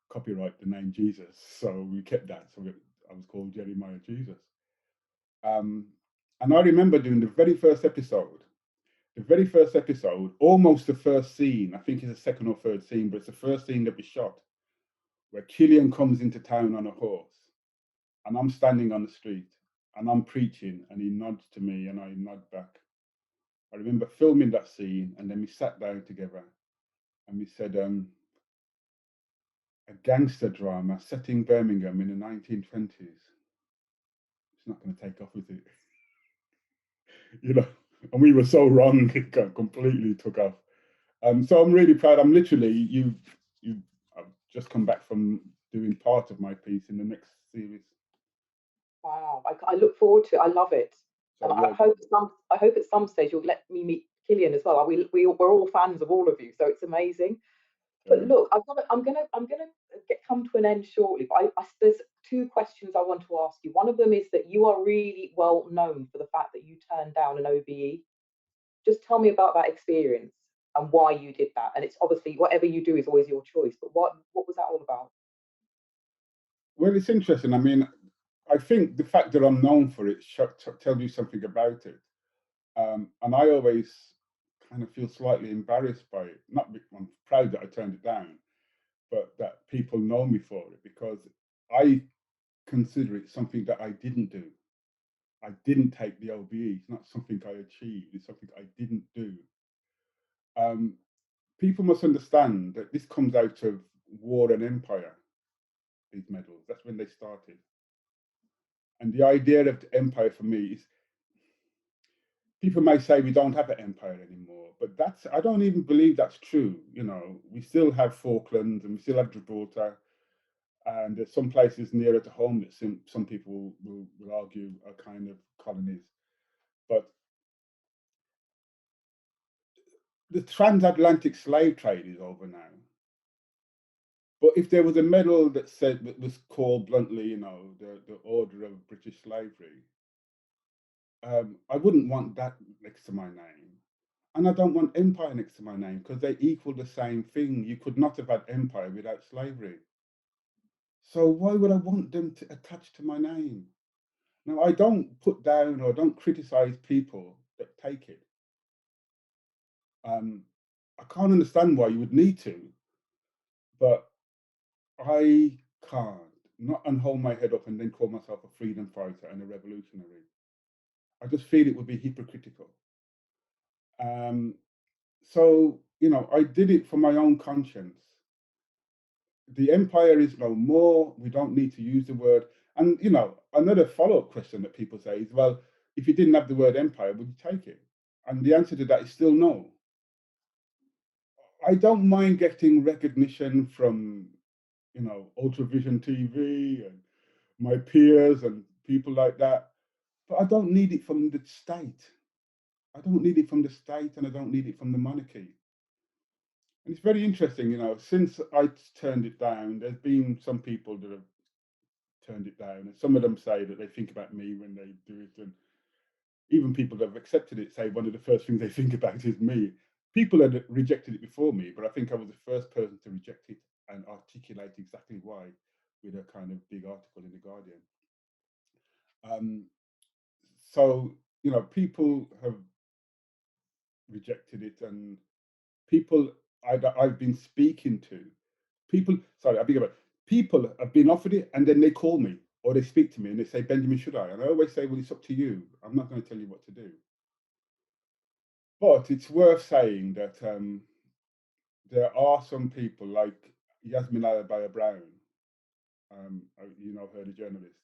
[SPEAKER 2] copyright the name Jesus, so we kept that. So I was called Jeremiah Jesus. And I remember doing the very first episode. The very first episode, almost the first scene. I think it's the second or third scene, but it's the first scene that we shot, where Killian comes into town on a horse, and I'm standing on the street, and I'm preaching, and he nods to me, and I nod back. I remember filming that scene, and then we sat down together, and we said, a gangster drama set in Birmingham in the 1920s. It's not going to take off, is it? You know, and we were so wrong. It completely took off. So I'm really proud. I'm literally I've just come back from doing part of my piece in the next series.
[SPEAKER 1] Wow. I look forward to it. I love it.
[SPEAKER 2] So
[SPEAKER 1] And
[SPEAKER 2] yeah,
[SPEAKER 1] I hope at some stage you'll let me meet Killian as well. We're all fans of all of you, so it's amazing. But look, I'm gonna come to an end shortly. But there's two questions I want to ask you. One of them is that you are really well known for the fact that you turned down an OBE. Just tell me about that experience and why you did that. And it's obviously whatever you do is always your choice. But what was that all about?
[SPEAKER 2] well, it's interesting. I mean, I think the fact that I'm known for it tells you something about it. And I always kind of feel slightly embarrassed by it. Not I'm proud that I turned it down, but that people know me for it, because I consider it something that I didn't do. I didn't take the OBE. It's not something I achieved. It's something I didn't do. Um, People must understand that this comes out of war and empire. These medals. That's when they started. And the idea of the empire for me is, people may say we don't have an empire anymore, but I don't even believe that's true. You know, we still have Falklands and we still have Gibraltar, and there's some places nearer to home that some people will argue are kind of colonies. But the transatlantic slave trade is over now. But if there was a medal that was called bluntly, you know, the Order of British Slavery, I wouldn't want that next to my name. And I don't want empire next to my name, because they equal the same thing. You could not have had empire without slavery. So why would I want them to attach to my name? Now, I don't put down or don't criticize people that take it. I can't understand why you would need to, but I can't not hold my head up and then call myself a freedom fighter and a revolutionary. I just feel it would be hypocritical. Um, so, I did it for my own conscience. The empire is no more. We don't need to use the word. And, another follow up question that people say is, well, if you didn't have the word empire, would you take it? And the answer to that is still no. I don't mind getting recognition from, UltraVision TV and my peers and people like that, but I don't need it from the state. I don't need it from the state, and I don't need it from the monarchy. And it's very interesting, since I turned it down, there's been some people that have turned it down, and some of them say that they think about me when they do it, and even people that have accepted it say one of the first things they think about is me. People had rejected it before me, but I think I was the first person to reject it and articulate exactly why with a kind of big article in the Guardian. Um, so people have rejected it, and people I've been speaking to, people. Sorry, I think about people have been offered it, and then they call me or they speak to me and they say, Benjamin, should I? And I always say, well, it's up to you. I'm not going to tell you what to do. But it's worth saying that there are some people like Yasmin Alabaya Brown. Her, the journalist.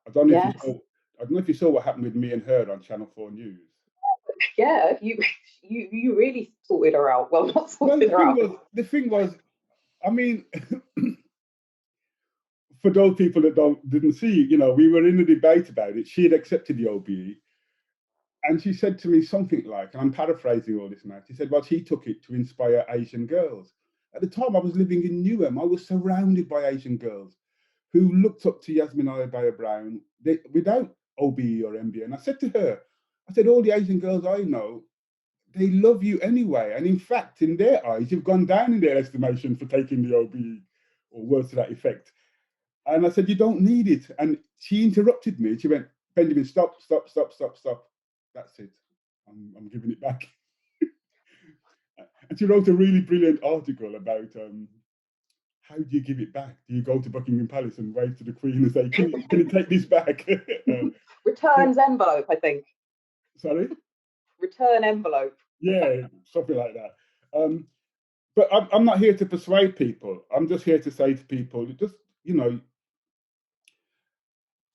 [SPEAKER 2] I don't know if you
[SPEAKER 1] Yes.
[SPEAKER 2] saw. I don't know if you saw what happened with me and her on Channel 4 News.
[SPEAKER 1] Yeah, you really sorted her out. Well, not
[SPEAKER 2] Well,
[SPEAKER 1] sorted her out.
[SPEAKER 2] the thing was, I mean, for those people that didn't see, we were in a debate about it. She had accepted the OBE, and she said to me something like, and I'm paraphrasing all this now. She said, "Well, she took it to inspire Asian girls." At the time, I was living in Newham. I was surrounded by Asian girls who looked up to Yasmin Alibaya Brown without OBE or MBA. And I said to her, I said, all the Asian girls I know, they love you anyway. And in fact, in their eyes, you've gone down in their estimation for taking the OBE, or words to that effect. And I said, you don't need it. And she interrupted me. She went, Benjamin, stop, stop, stop, stop, stop. That's it. I'm giving it back. And she wrote a really brilliant article about how do you give it back? Do you go to Buckingham Palace and wave to the Queen and say, can you take this back?
[SPEAKER 1] Returns envelope, I think.
[SPEAKER 2] Sorry?
[SPEAKER 1] Return envelope.
[SPEAKER 2] Yeah, something like that. But I'm not here to persuade people. I'm just here to say to people, just,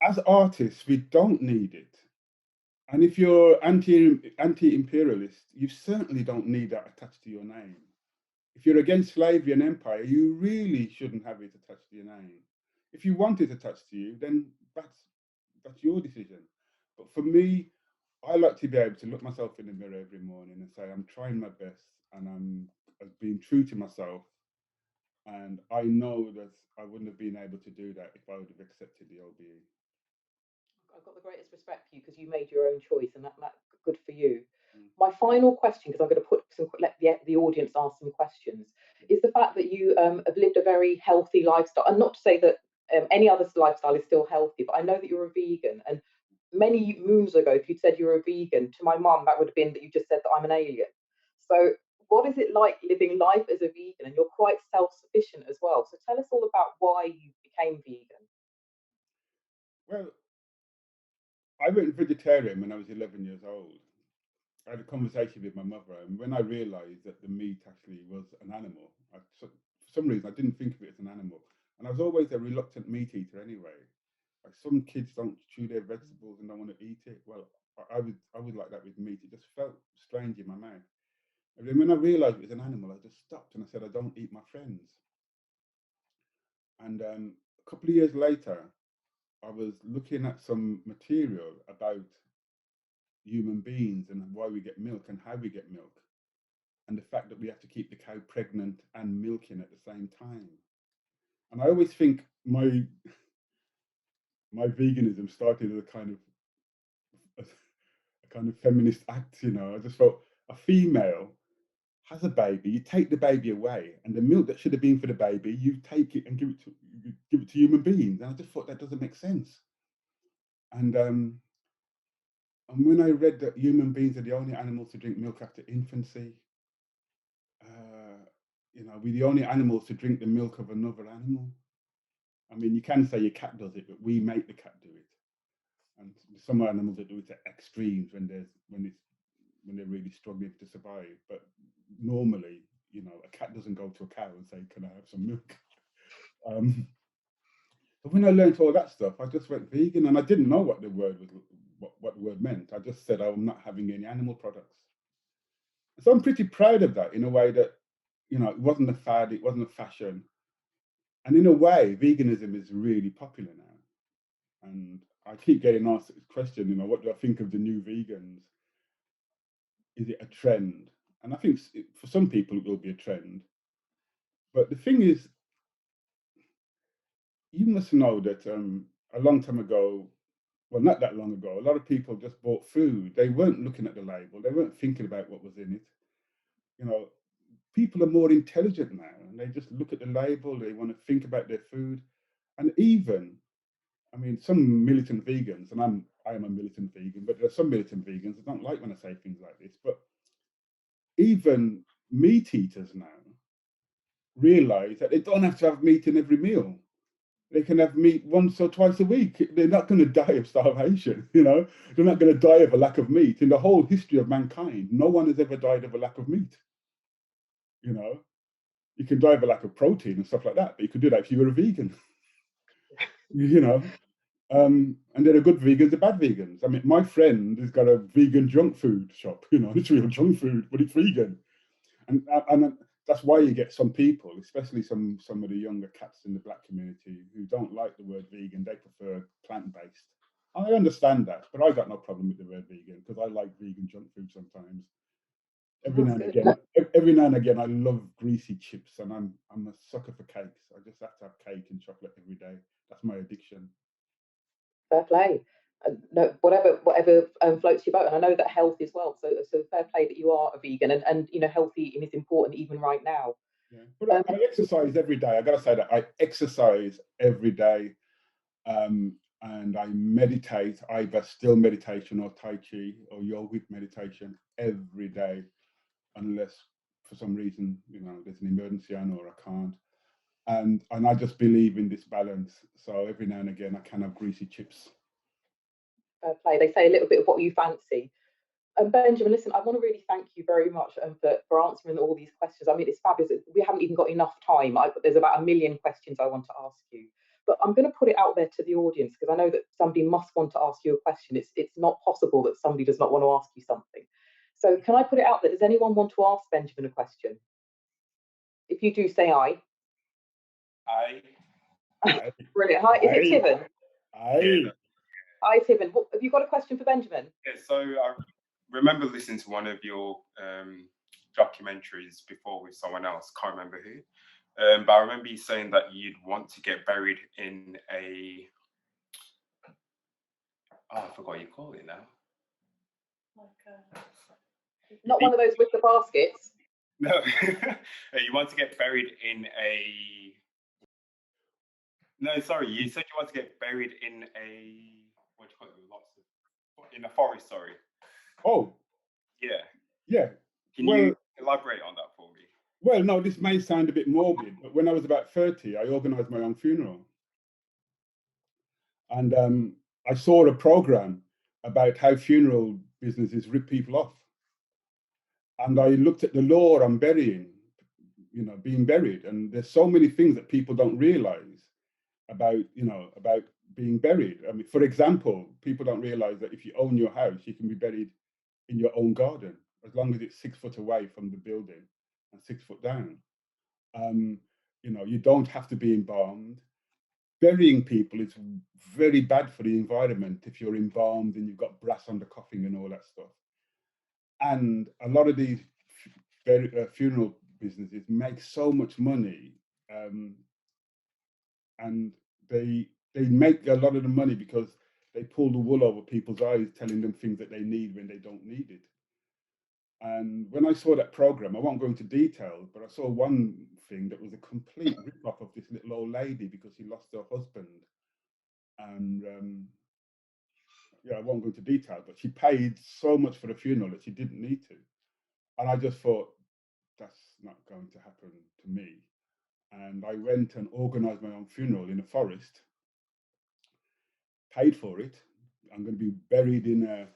[SPEAKER 2] as artists, we don't need it. And if you're anti-imperialist, you certainly don't need that attached to your name. If you're against slavery and empire, you really shouldn't have it attached to your name. If you want it attached to you, then that's your decision. But for me, I like to be able to look myself in the mirror every morning and say, I'm trying my best and I'm being true to myself. And I know that I wouldn't have been able to do that if I would have accepted the OBE.
[SPEAKER 1] I've got the greatest respect for you because you made your own choice, and that's good for you.
[SPEAKER 2] Mm.
[SPEAKER 1] My final question, because I'm going to let the audience ask some questions, is the fact that you have lived a very healthy lifestyle. And not to say that any other lifestyle is still healthy, but I know that you're a vegan. And many moons ago, if you'd said you were a vegan, to my mum, that would have been that you just said that I'm an alien. So, what is it like living life as a vegan? And you're quite self sufficient as well. So, tell us all about why you became vegan.
[SPEAKER 2] Well, I went vegetarian when I was 11 years old. I had a conversation with my mother, and when I realised that the meat actually was an animal, for some reason I didn't think of it as an animal. And I was always a reluctant meat eater anyway. Like some kids don't chew their vegetables and don't want to eat it. Well, I was like that with meat. It just felt strange in my mouth. And then when I realised it was an animal, I just stopped and I said, I don't eat my friends. And a couple of years later, I was looking at some material about human beings and why we get milk and how we get milk, and the fact that we have to keep the cow pregnant and milking at the same time. And I always think my veganism started as a kind of feminist act. I just felt a female has a baby, you take the baby away, and the milk that should have been for the baby, you take it and give it to human beings. And I just thought that doesn't make sense. And when I read that human beings are the only animals to drink milk after infancy, you know, we're the only animals to drink the milk of another animal. I mean, you can say your cat does it, but we make the cat do it. And some animals that do it at extremes when they're really struggling to survive. But normally, you know, a cat doesn't go to a cow and say, "Can I have some milk?" Um, but when I learned all that stuff, I just went vegan, and I didn't know what the word was, what the word meant. I just said, "I'm not having any animal products." So I'm pretty proud of that in a way that, you know, it wasn't a fad, it wasn't a fashion, and in a way, veganism is really popular now. And I keep getting asked this question, you know, what do I think of the new vegans? Is it a trend? And I think for some people it will be a trend. But the thing is, you must know that a long time ago, well, not that long ago, a lot of people just bought food. They weren't looking at the label. They weren't thinking about what was in it. You know, people are more intelligent now, and they just look at the label. They want to think about their food, and even, I mean, some militant vegans, and I am a militant vegan, but there are some militant vegans that don't like when I say things like this. But even meat eaters now realize that they don't have to have meat in every meal. They can have meat once or twice a week. They're not going to die of starvation, you know. They're not going to die of a lack of meat. In the whole history of mankind, no one has ever died of a lack of meat. You know, you can die of a lack of protein and stuff like that, but you could do that if you were a vegan. You know, and there are good vegans and bad vegans. I mean, my friend has got a vegan junk food shop. You know, it's real junk food, but it's vegan. And that's why you get some people, especially some of the younger cats in the black community, who don't like the word vegan. They prefer plant-based. I understand that, but I got no problem with the word vegan because I like vegan junk food sometimes. Every now
[SPEAKER 1] That's
[SPEAKER 2] and
[SPEAKER 1] good.
[SPEAKER 2] again, every now and again, I love greasy chips, and I'm a sucker for cakes. I just have to have cake and chocolate every day. That's my addiction.
[SPEAKER 1] Fair play. No, whatever floats your boat, and I know that health as well. So fair play that you are a vegan, and you know, healthy eating is important even right now.
[SPEAKER 2] Yeah, but
[SPEAKER 1] Um,
[SPEAKER 2] I exercise every day. I got to say that I exercise every day. And I meditate, either still meditation or Tai Chi or yogic meditation every day, unless for some reason, you know, there's an emergency on or I can't. And I just believe in this balance. So every now and again, I can have greasy chips.
[SPEAKER 1] Fair play. They say a little bit of what you fancy. Benjamin, listen, I want to really thank you very much for answering all these questions. I mean, it's fabulous. We haven't even got enough time. There's about a million questions I want to ask you, but I'm going to put it out there to the audience because I know that somebody must want to ask you a question. It's not possible that somebody does not want to ask you something. So can I put it out there? Does anyone want to ask Benjamin a question? If you do, say aye.
[SPEAKER 3] I
[SPEAKER 2] I,
[SPEAKER 1] Brilliant. Hi, is it
[SPEAKER 2] I,
[SPEAKER 1] Tiven?
[SPEAKER 3] yeah,
[SPEAKER 2] I,
[SPEAKER 1] Hi, Tiven. Have you got a question for Benjamin?
[SPEAKER 3] yeah. So I remember listening to one of your documentaries before with someone else. Can't remember who. But I remember you saying that you'd want to get buried in a. Oh, I forgot what you call it now.
[SPEAKER 1] Not one of those with the baskets.
[SPEAKER 3] No, you want to get buried in a. No, sorry. You said you want to get buried in a. What do you call it? With lots of in a forest. Sorry.
[SPEAKER 2] oh,
[SPEAKER 3] Yeah.
[SPEAKER 2] yeah.
[SPEAKER 3] Can
[SPEAKER 2] Well,
[SPEAKER 3] you elaborate on that for me?
[SPEAKER 2] well, no, this may sound a bit morbid, but when I was about 30, I organized my own funeral. And I saw a program about how funeral businesses rip people off. And I looked at the law on burying, you know, being buried. And there's so many things that people don't realize about, you know, about being buried. I mean, for example, people don't realize that if you own your house, you can be buried in your own garden as long as it's 6 foot away from the building and 6 foot down. Um, you know, you don't have to be embalmed. Burying people is very bad for the environment if you're embalmed and you've got brass on the coffin and all that stuff. And a lot of these funeral businesses make so much money, um, and they make a lot of the money because they pull the wool over people's eyes, telling them things that they need when they don't need it. And when I saw that program, I won't go into detail, but I saw one thing that was a complete rip-off of this little old lady because she lost her husband. And yeah, I won't go into detail, but she paid so much for the funeral that she didn't need to. And I just thought, that's not going to happen to me. And I went and organised my own funeral in a forest, paid for it. I'm going to be buried in a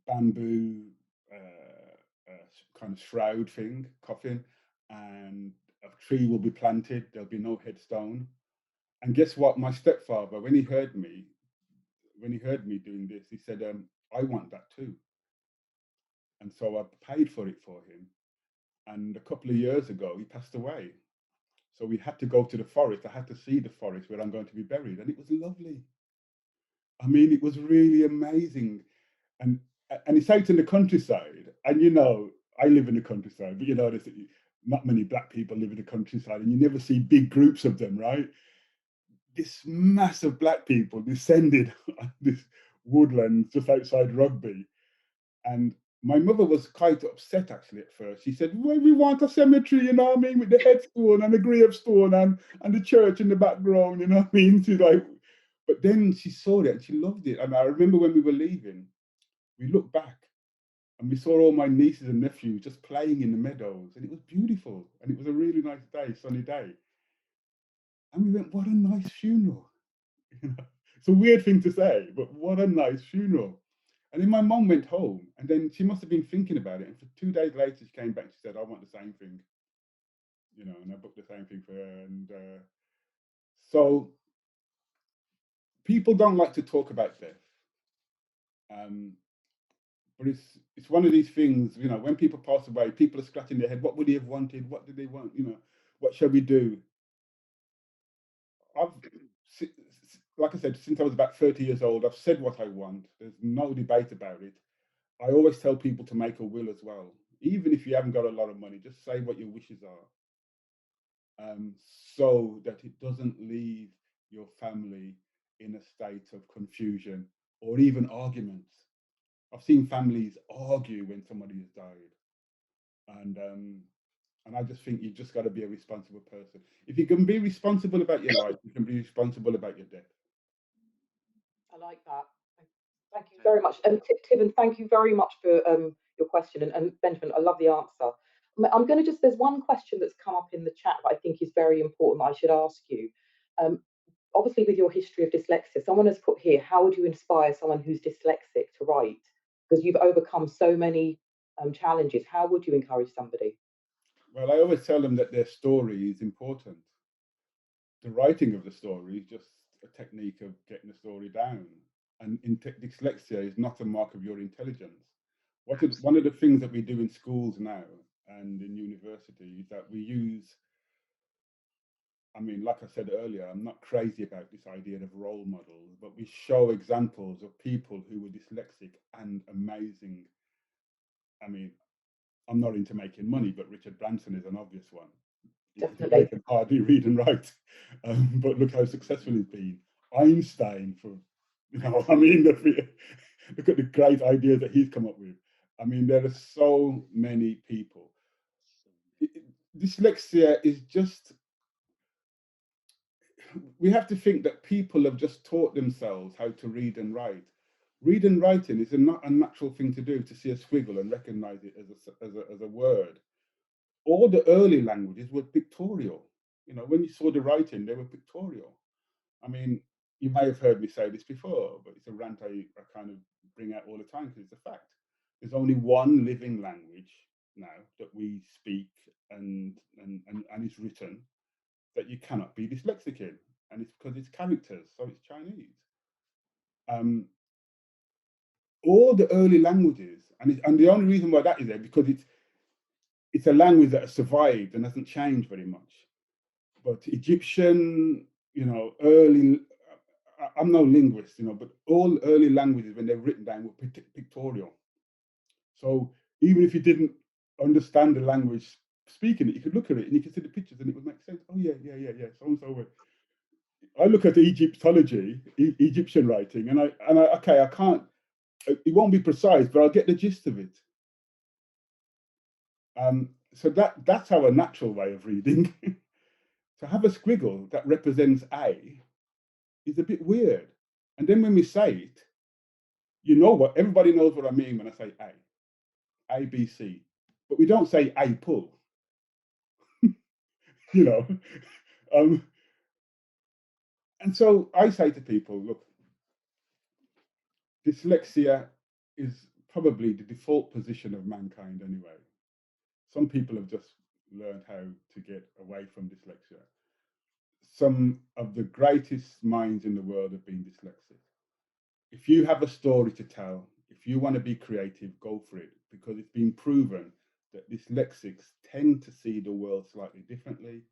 [SPEAKER 2] bamboo kind of shroud thing, coffin, and a tree will be planted. There'll be no headstone. And guess what? My stepfather, when he heard me doing this, he said, I want that too. And so I paid for it for him. And a couple of years ago, he passed away. So we had to go to the forest. I had to see the forest where I'm going to be buried. And it was lovely. I mean, it was really amazing. And it's out in the countryside. And, you know, I live in the countryside, but, you know, there's not many black people live in the countryside, and you never see big groups of them, right? This mass of black people descended on this woodland just outside Rugby. And my mother was quite upset actually at first. She said, well, we want a cemetery, you know what I mean, with the headstone and the gravestone and the church in the background, you know what I mean? She's like, but then she saw it and she loved it. And I remember when we were leaving, we looked back and we saw all my nieces and nephews just playing in the meadows, and it was beautiful. And it was a really nice day, sunny day. And we went, what a nice funeral. You know, it's a weird thing to say, but what a nice funeral. And then my mum went home, and then she must have been thinking about it. And for 2 days later, she came back. She said, I want the same thing, you know, and I booked the same thing for her. And so people don't like to talk about death. But it's one of these things, you know, when people pass away, people are scratching their head. What would he have wanted? What did they want? You know, what shall we do? I've, like I said, since I was about 30 years old, I've said what I want. There's no debate about it. I always tell people to make a will as well. Even if you haven't got a lot of money, just say what your wishes are, so that it doesn't leave your family in a state of confusion or even arguments. I've seen families argue when somebody has died, and I just think you've just got to be a responsible person. If you can be responsible about your life, you can be responsible about your death.
[SPEAKER 1] I like that. Thank you very much. And Tivan, thank you very much for your question. And Benjamin, I love the answer. I'm going to there's one question that's come up in the chat that I think is very important that I should ask you. Obviously, with your history of dyslexia, someone has put here, how would you inspire someone who's dyslexic to write? Because you've overcome so many challenges. How would you encourage somebody?
[SPEAKER 2] Well, I always tell them that their story is important. The writing of the story is just a technique of getting the story down. And dyslexia is not a mark of your intelligence. One of the things that we do in schools now and in university is that we use, I mean, like I said earlier, I'm not crazy about this idea of role models, but we show examples of people who were dyslexic and amazing. I mean, I'm not into making money, but Richard Branson is an obvious one. They can hardly read and write, but look how successful he's been. Einstein, for you know, I mean, look at the great ideas that he's come up with. I mean, there are so many people. Dyslexia is just, we have to think that people have just taught themselves how to read and write. Read and writing is not a natural thing to do, to see a squiggle and recognize it as a word. All the early languages were pictorial. You know, when you saw the writing, they were pictorial. I mean, you may have heard me say this before, but it's a rant I kind of bring out all the time because it's a fact. There's only one living language now that we speak and is written that you cannot be dyslexic in, and it's because it's characters, so it's Chinese. All the early languages, and the only reason why that is there because it's a language that has survived and hasn't changed very much. But Egyptian, you know, I'm no linguist, you know, but all early languages, when they're written down, were pictorial. So even if you didn't understand the language speaking it, you could look at it and you could see the pictures and it would make sense. Oh yeah, so and so. I look at Egyptology, Egyptian writing, and I can't. It won't be precise, but I'll get the gist of it. So that's our natural way of reading. To have a squiggle that represents A is a bit weird. And then when we say it, you know what? Everybody knows what I mean when I say A, B, C. but we don't say a pull. You know, and so I say to people, look, dyslexia is probably the default position of mankind anyway. Some people have just learned how to get away from dyslexia. Some of the greatest minds in the world have been dyslexic. If you have a story to tell, if you want to be creative, go for it, because it's been proven that dyslexics tend to see the world slightly differently,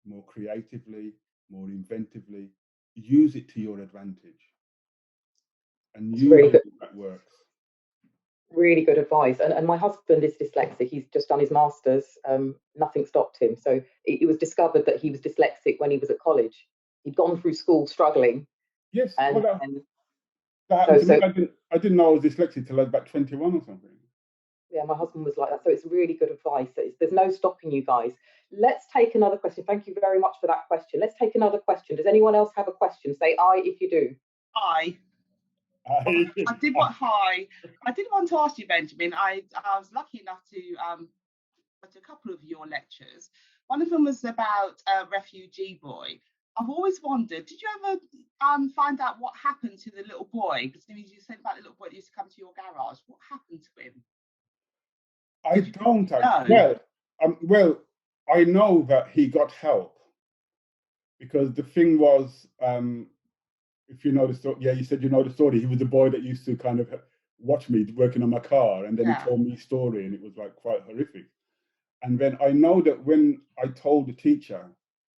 [SPEAKER 2] more creatively, more inventively. Use it to your advantage. And usually that works.
[SPEAKER 1] Really good advice. And my husband is dyslexic. He's just done his master's. Nothing stopped him. So it was discovered that he was dyslexic when he was at college. He'd gone through school struggling.
[SPEAKER 2] Yes,
[SPEAKER 1] And,
[SPEAKER 2] well,
[SPEAKER 1] and
[SPEAKER 2] that happened
[SPEAKER 1] so,
[SPEAKER 2] to me. I didn't know I was dyslexic till I was about 21 or something.
[SPEAKER 1] yeah, my husband was like that. So it's really good advice. There's no stopping you guys. Let's take another question. Thank you very much for that question. Let's take another question. Does anyone else have a question? Say aye if you do.
[SPEAKER 4] Hi. I did want to ask you, Benjamin. I was lucky enough to watch a couple of your lectures. One of them was about a refugee boy. I've always wondered, did you ever find out what happened to the little boy? Because you said about the little boy that used to come to your garage. What happened to him?
[SPEAKER 2] I don't actually. Well, I know that he got help, because the thing was, if you know the story, yeah, you said you know the story. He was the boy that used to kind of watch me working on my car, and then he told me a story, and it was like quite horrific. And then I know that when I told the teacher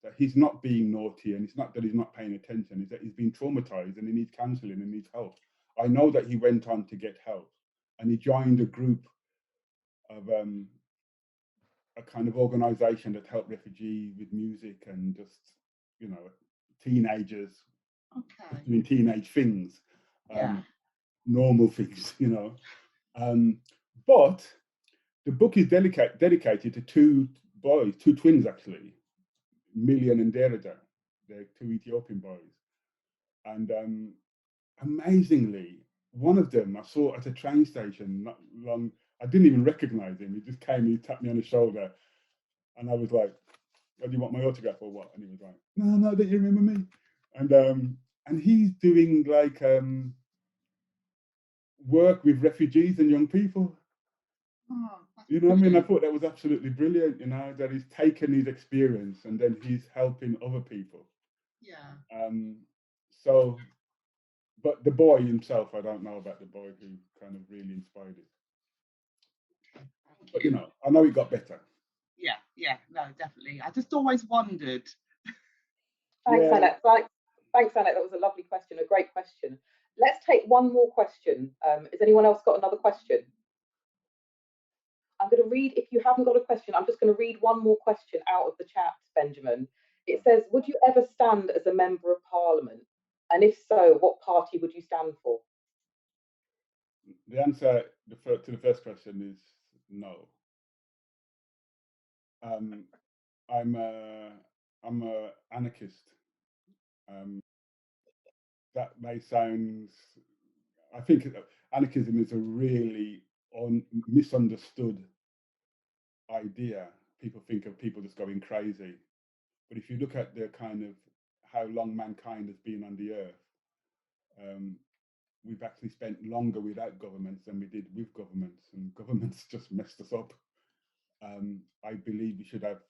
[SPEAKER 2] that he's not being naughty, and it's not that he's not paying attention, it's that he's been traumatized and he needs counseling and needs help. I know that he went on to get help, and he joined a group of a kind of organization that helped refugees with music and just, you know, teenagers doing teenage things, normal things, you know. But the book is dedicated to two boys, two twins actually, Million and Derida. They're two Ethiopian boys. And amazingly, one of them I saw at a train station not long. I didn't even recognize him. He just came, he tapped me on the shoulder, and I was like, "Oh, do you want my autograph or what?" And he was like, "No, don't you remember me?" And he's doing like work with refugees and young people. You know what I mean? I thought that was absolutely brilliant, you know, that he's taken his experience and then he's helping other people.
[SPEAKER 4] Yeah.
[SPEAKER 2] So, but the boy himself, I don't know about the boy who kind of really inspired it. But, you know, I know it got better.
[SPEAKER 4] Yeah, no, definitely. I just always wondered.
[SPEAKER 1] Thanks, Annette. Thanks, Annette. That was a lovely question, a great question. Let's take one more question. Has anyone else got another question? I'm going to read, if you haven't got a question, I'm just going to read one more question out of the chat, Benjamin. It says, would you ever stand as a member of parliament? And if so, what party would you stand for?
[SPEAKER 2] The answer to the first question is no. I'm a anarchist. That may sound, I think anarchism is a really misunderstood idea. People think of people just going crazy. But if you look at the kind of how long mankind has been on the earth, we've actually spent longer without governments than we did with governments, and governments just messed us up. I believe we should have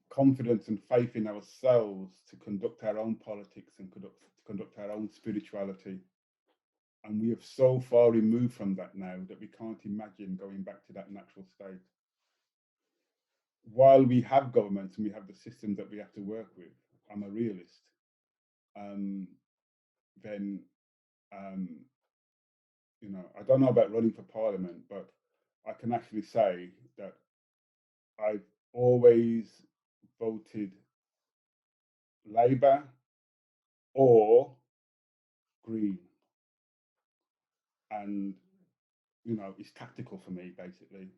[SPEAKER 2] confidence and faith in ourselves to conduct our own politics and conduct our own spirituality. And we have so far removed from that now that we can't imagine going back to that natural state. While we have governments and we have the systems that we have to work with, I'm a realist. Then, you know, I don't know about running for parliament, but I can actually say that I've always voted Labour or Green. And, you know, it's tactical for me, basically.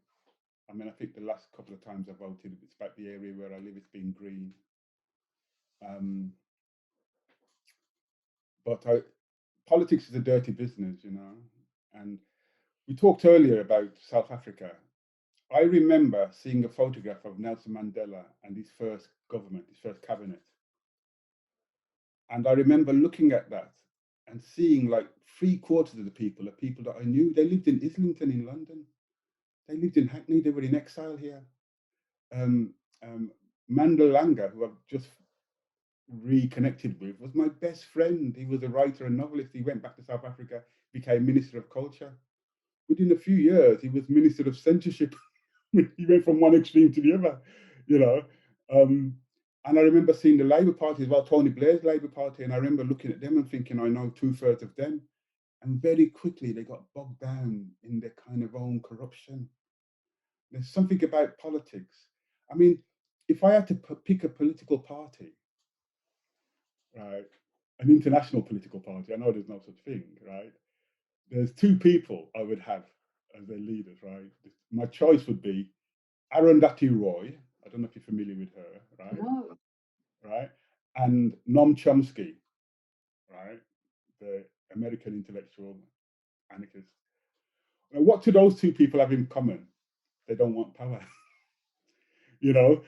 [SPEAKER 2] I mean, I think the last couple of times I voted, it's about the area where I live, it's been Green. But politics is a dirty business, you know. And we talked earlier about South Africa. I remember seeing a photograph of Nelson Mandela and his first government, his first cabinet. And I remember looking at that and seeing like 3/4 of the people are people that I knew. They lived in Islington in London. They lived in Hackney. They were in exile here. Mandela Langa, who I've just reconnected with, was my best friend. He was a writer and novelist. He went back to South Africa, became Minister of Culture. Within a few years, he was Minister of Censorship. He went from one extreme to the other, you know. And I remember seeing the Labour Party as well, Tony Blair's Labour Party, and I remember looking at them and thinking, I know 2/3 of them. And very quickly, they got bogged down in their kind of own corruption. There's something about politics. I mean, if I had to pick a political party, right, an international political party, I know there's no such thing, right? There's two people I would have as their leaders, right? My choice would be Arundhati Roy. I don't know if you're familiar with her, right?
[SPEAKER 1] No.
[SPEAKER 2] Right? And Noam Chomsky, right? The American intellectual anarchist. Now, what do those two people have in common? They don't want power. You know,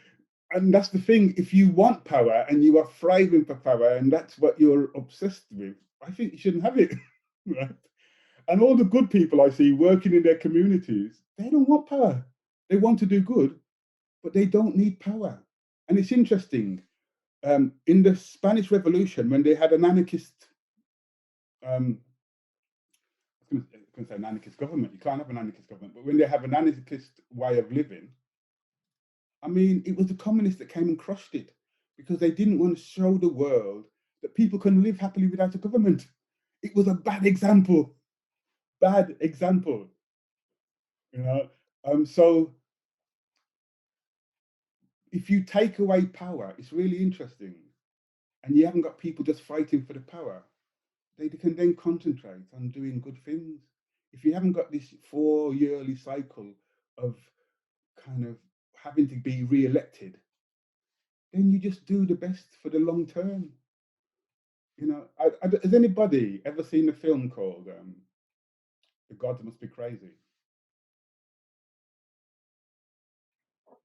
[SPEAKER 2] and that's the thing. If you want power and you are thriving for power and that's what you're obsessed with, I think you shouldn't have it. Right? And all the good people I see working in their communities, they don't want power. They want to do good, but they don't need power. And it's interesting. In the Spanish Revolution, when they had an anarchist, I was going to say an anarchist government. You can't have an anarchist government, but when they have an anarchist way of living, I mean, it was the communists that came and crushed it because they didn't want to show the world that people can live happily without a government. It was a bad example. Bad example. You know, so if you take away power, it's really interesting, and you haven't got people just fighting for the power. They can then concentrate on doing good things. If you haven't got this 4-yearly cycle of kind of having to be re-elected, then you just do the best for the long term. You know, has anybody ever seen a film called The Gods Must Be Crazy?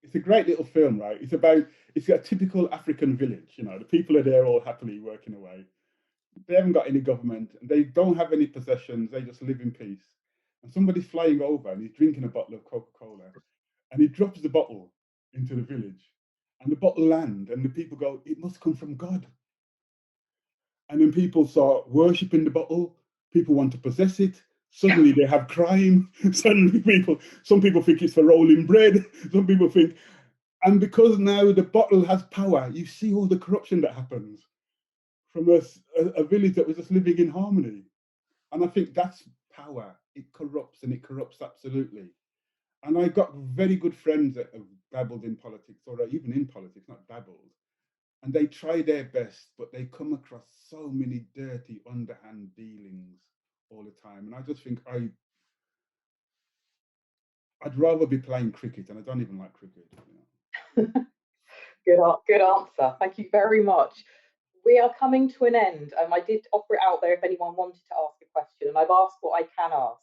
[SPEAKER 2] It's a great little film, right? It's a typical African village. You know, the people are there all happily working away. They haven't got any government and they don't have any possessions. They just live in peace. And somebody's flying over and he's drinking a bottle of Coca-Cola and he drops the bottle into the village and the bottle lands and the people go, it must come from God. And then people start worshipping the bottle. People want to possess it. Suddenly they have crime. Suddenly some people think it's for rolling bread. Some people think, and because now the bottle has power, you see all the corruption that happens from a village that was just living in harmony. And I think that's power. It corrupts and it corrupts absolutely. And I got very good friends that have dabbled in politics or even in politics, not dabbled. And they try their best, but they come across so many dirty, underhand dealings all the time. And I just think I'd rather be playing cricket, and I don't even like cricket. You know.
[SPEAKER 1] Good answer. Thank you very much. We are coming to an end. I did offer it out there if anyone wanted to ask a question, and I've asked what I can ask.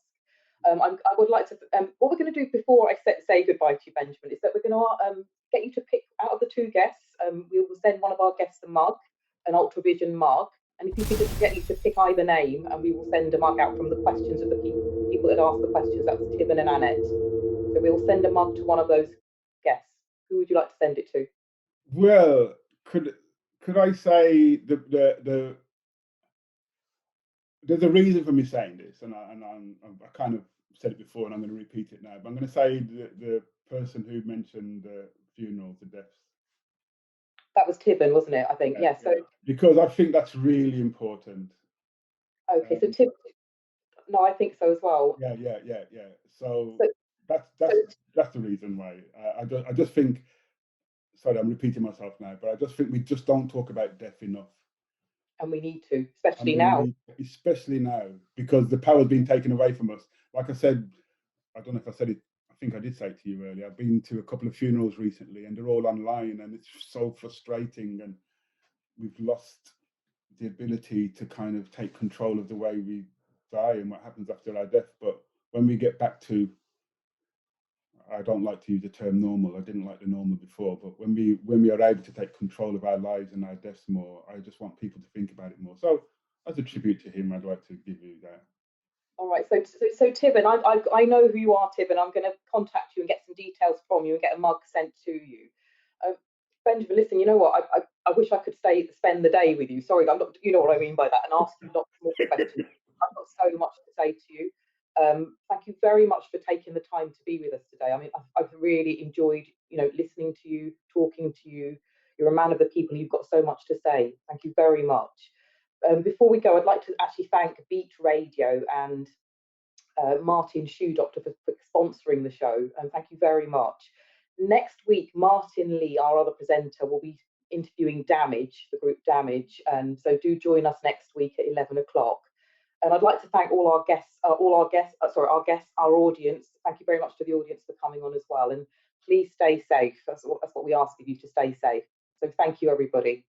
[SPEAKER 1] I would like to. What we're going to do before I say goodbye to you, Benjamin, is that we're going to get you to pick out of the two guests. We will send one of our guests a mug, an UltraVision mug, and if you could just get you to pick either name, and we will send a mug out from the questions of the people that asked the questions. That was Tibbin and Annette. So we will send a mug to one of those guests. Who would you like to send it to?
[SPEAKER 2] Well, could I say there's a reason for me saying this, and I kind of said it before, and I'm going to repeat it now. But I'm going to say the person who mentioned the funerals, the deaths.
[SPEAKER 1] That was Tibbin, wasn't it? I think. Yeah. So
[SPEAKER 2] because I think that's really important.
[SPEAKER 1] Okay, so Tibbin. No, I think so as well.
[SPEAKER 2] Yeah. So that's the reason why I just think. Sorry, I'm repeating myself now, but I just think we just don't talk about death enough.
[SPEAKER 1] And we need to, especially now.
[SPEAKER 2] Especially now, because the power's been taken away from us. Like I said, I don't know if I said it, I think I did say it to you earlier. I've been to a couple of funerals recently and they're all online and it's so frustrating, and we've lost the ability to kind of take control of the way we die and what happens after our death. But when we get back to, I don't like to use the term normal. I didn't like the normal before, but when we are able to take control of our lives and our deaths more, I just want people to think about it more. So as a tribute to him, I'd like to give you that.
[SPEAKER 1] All right, so Tibbin, I know who you are, Tibbin. I'm going to contact you and get some details from you and get a mug sent to you. Benjamin, listen, you know what? I wish I could spend the day with you. Sorry, I'm not. You know what I mean by that, and ask you lots more questions. I've got so much to say to you. Thank you very much for taking the time to be with us today. I mean, I've really enjoyed, listening to you, talking to you. You're a man of the people. You've got so much to say. Thank you very much. Before we go, I'd like to actually thank Beat Radio and Martin Shoe Doctor for sponsoring the show, and thank you very much. Next week, Martin Lee, our other presenter, will be interviewing Damage, the group Damage, and so do join us next week at 11 o'clock. And I'd like to thank our audience. Thank you very much to the audience for coming on as well. And please stay safe. That's what we ask of you, to stay safe. So thank you, everybody.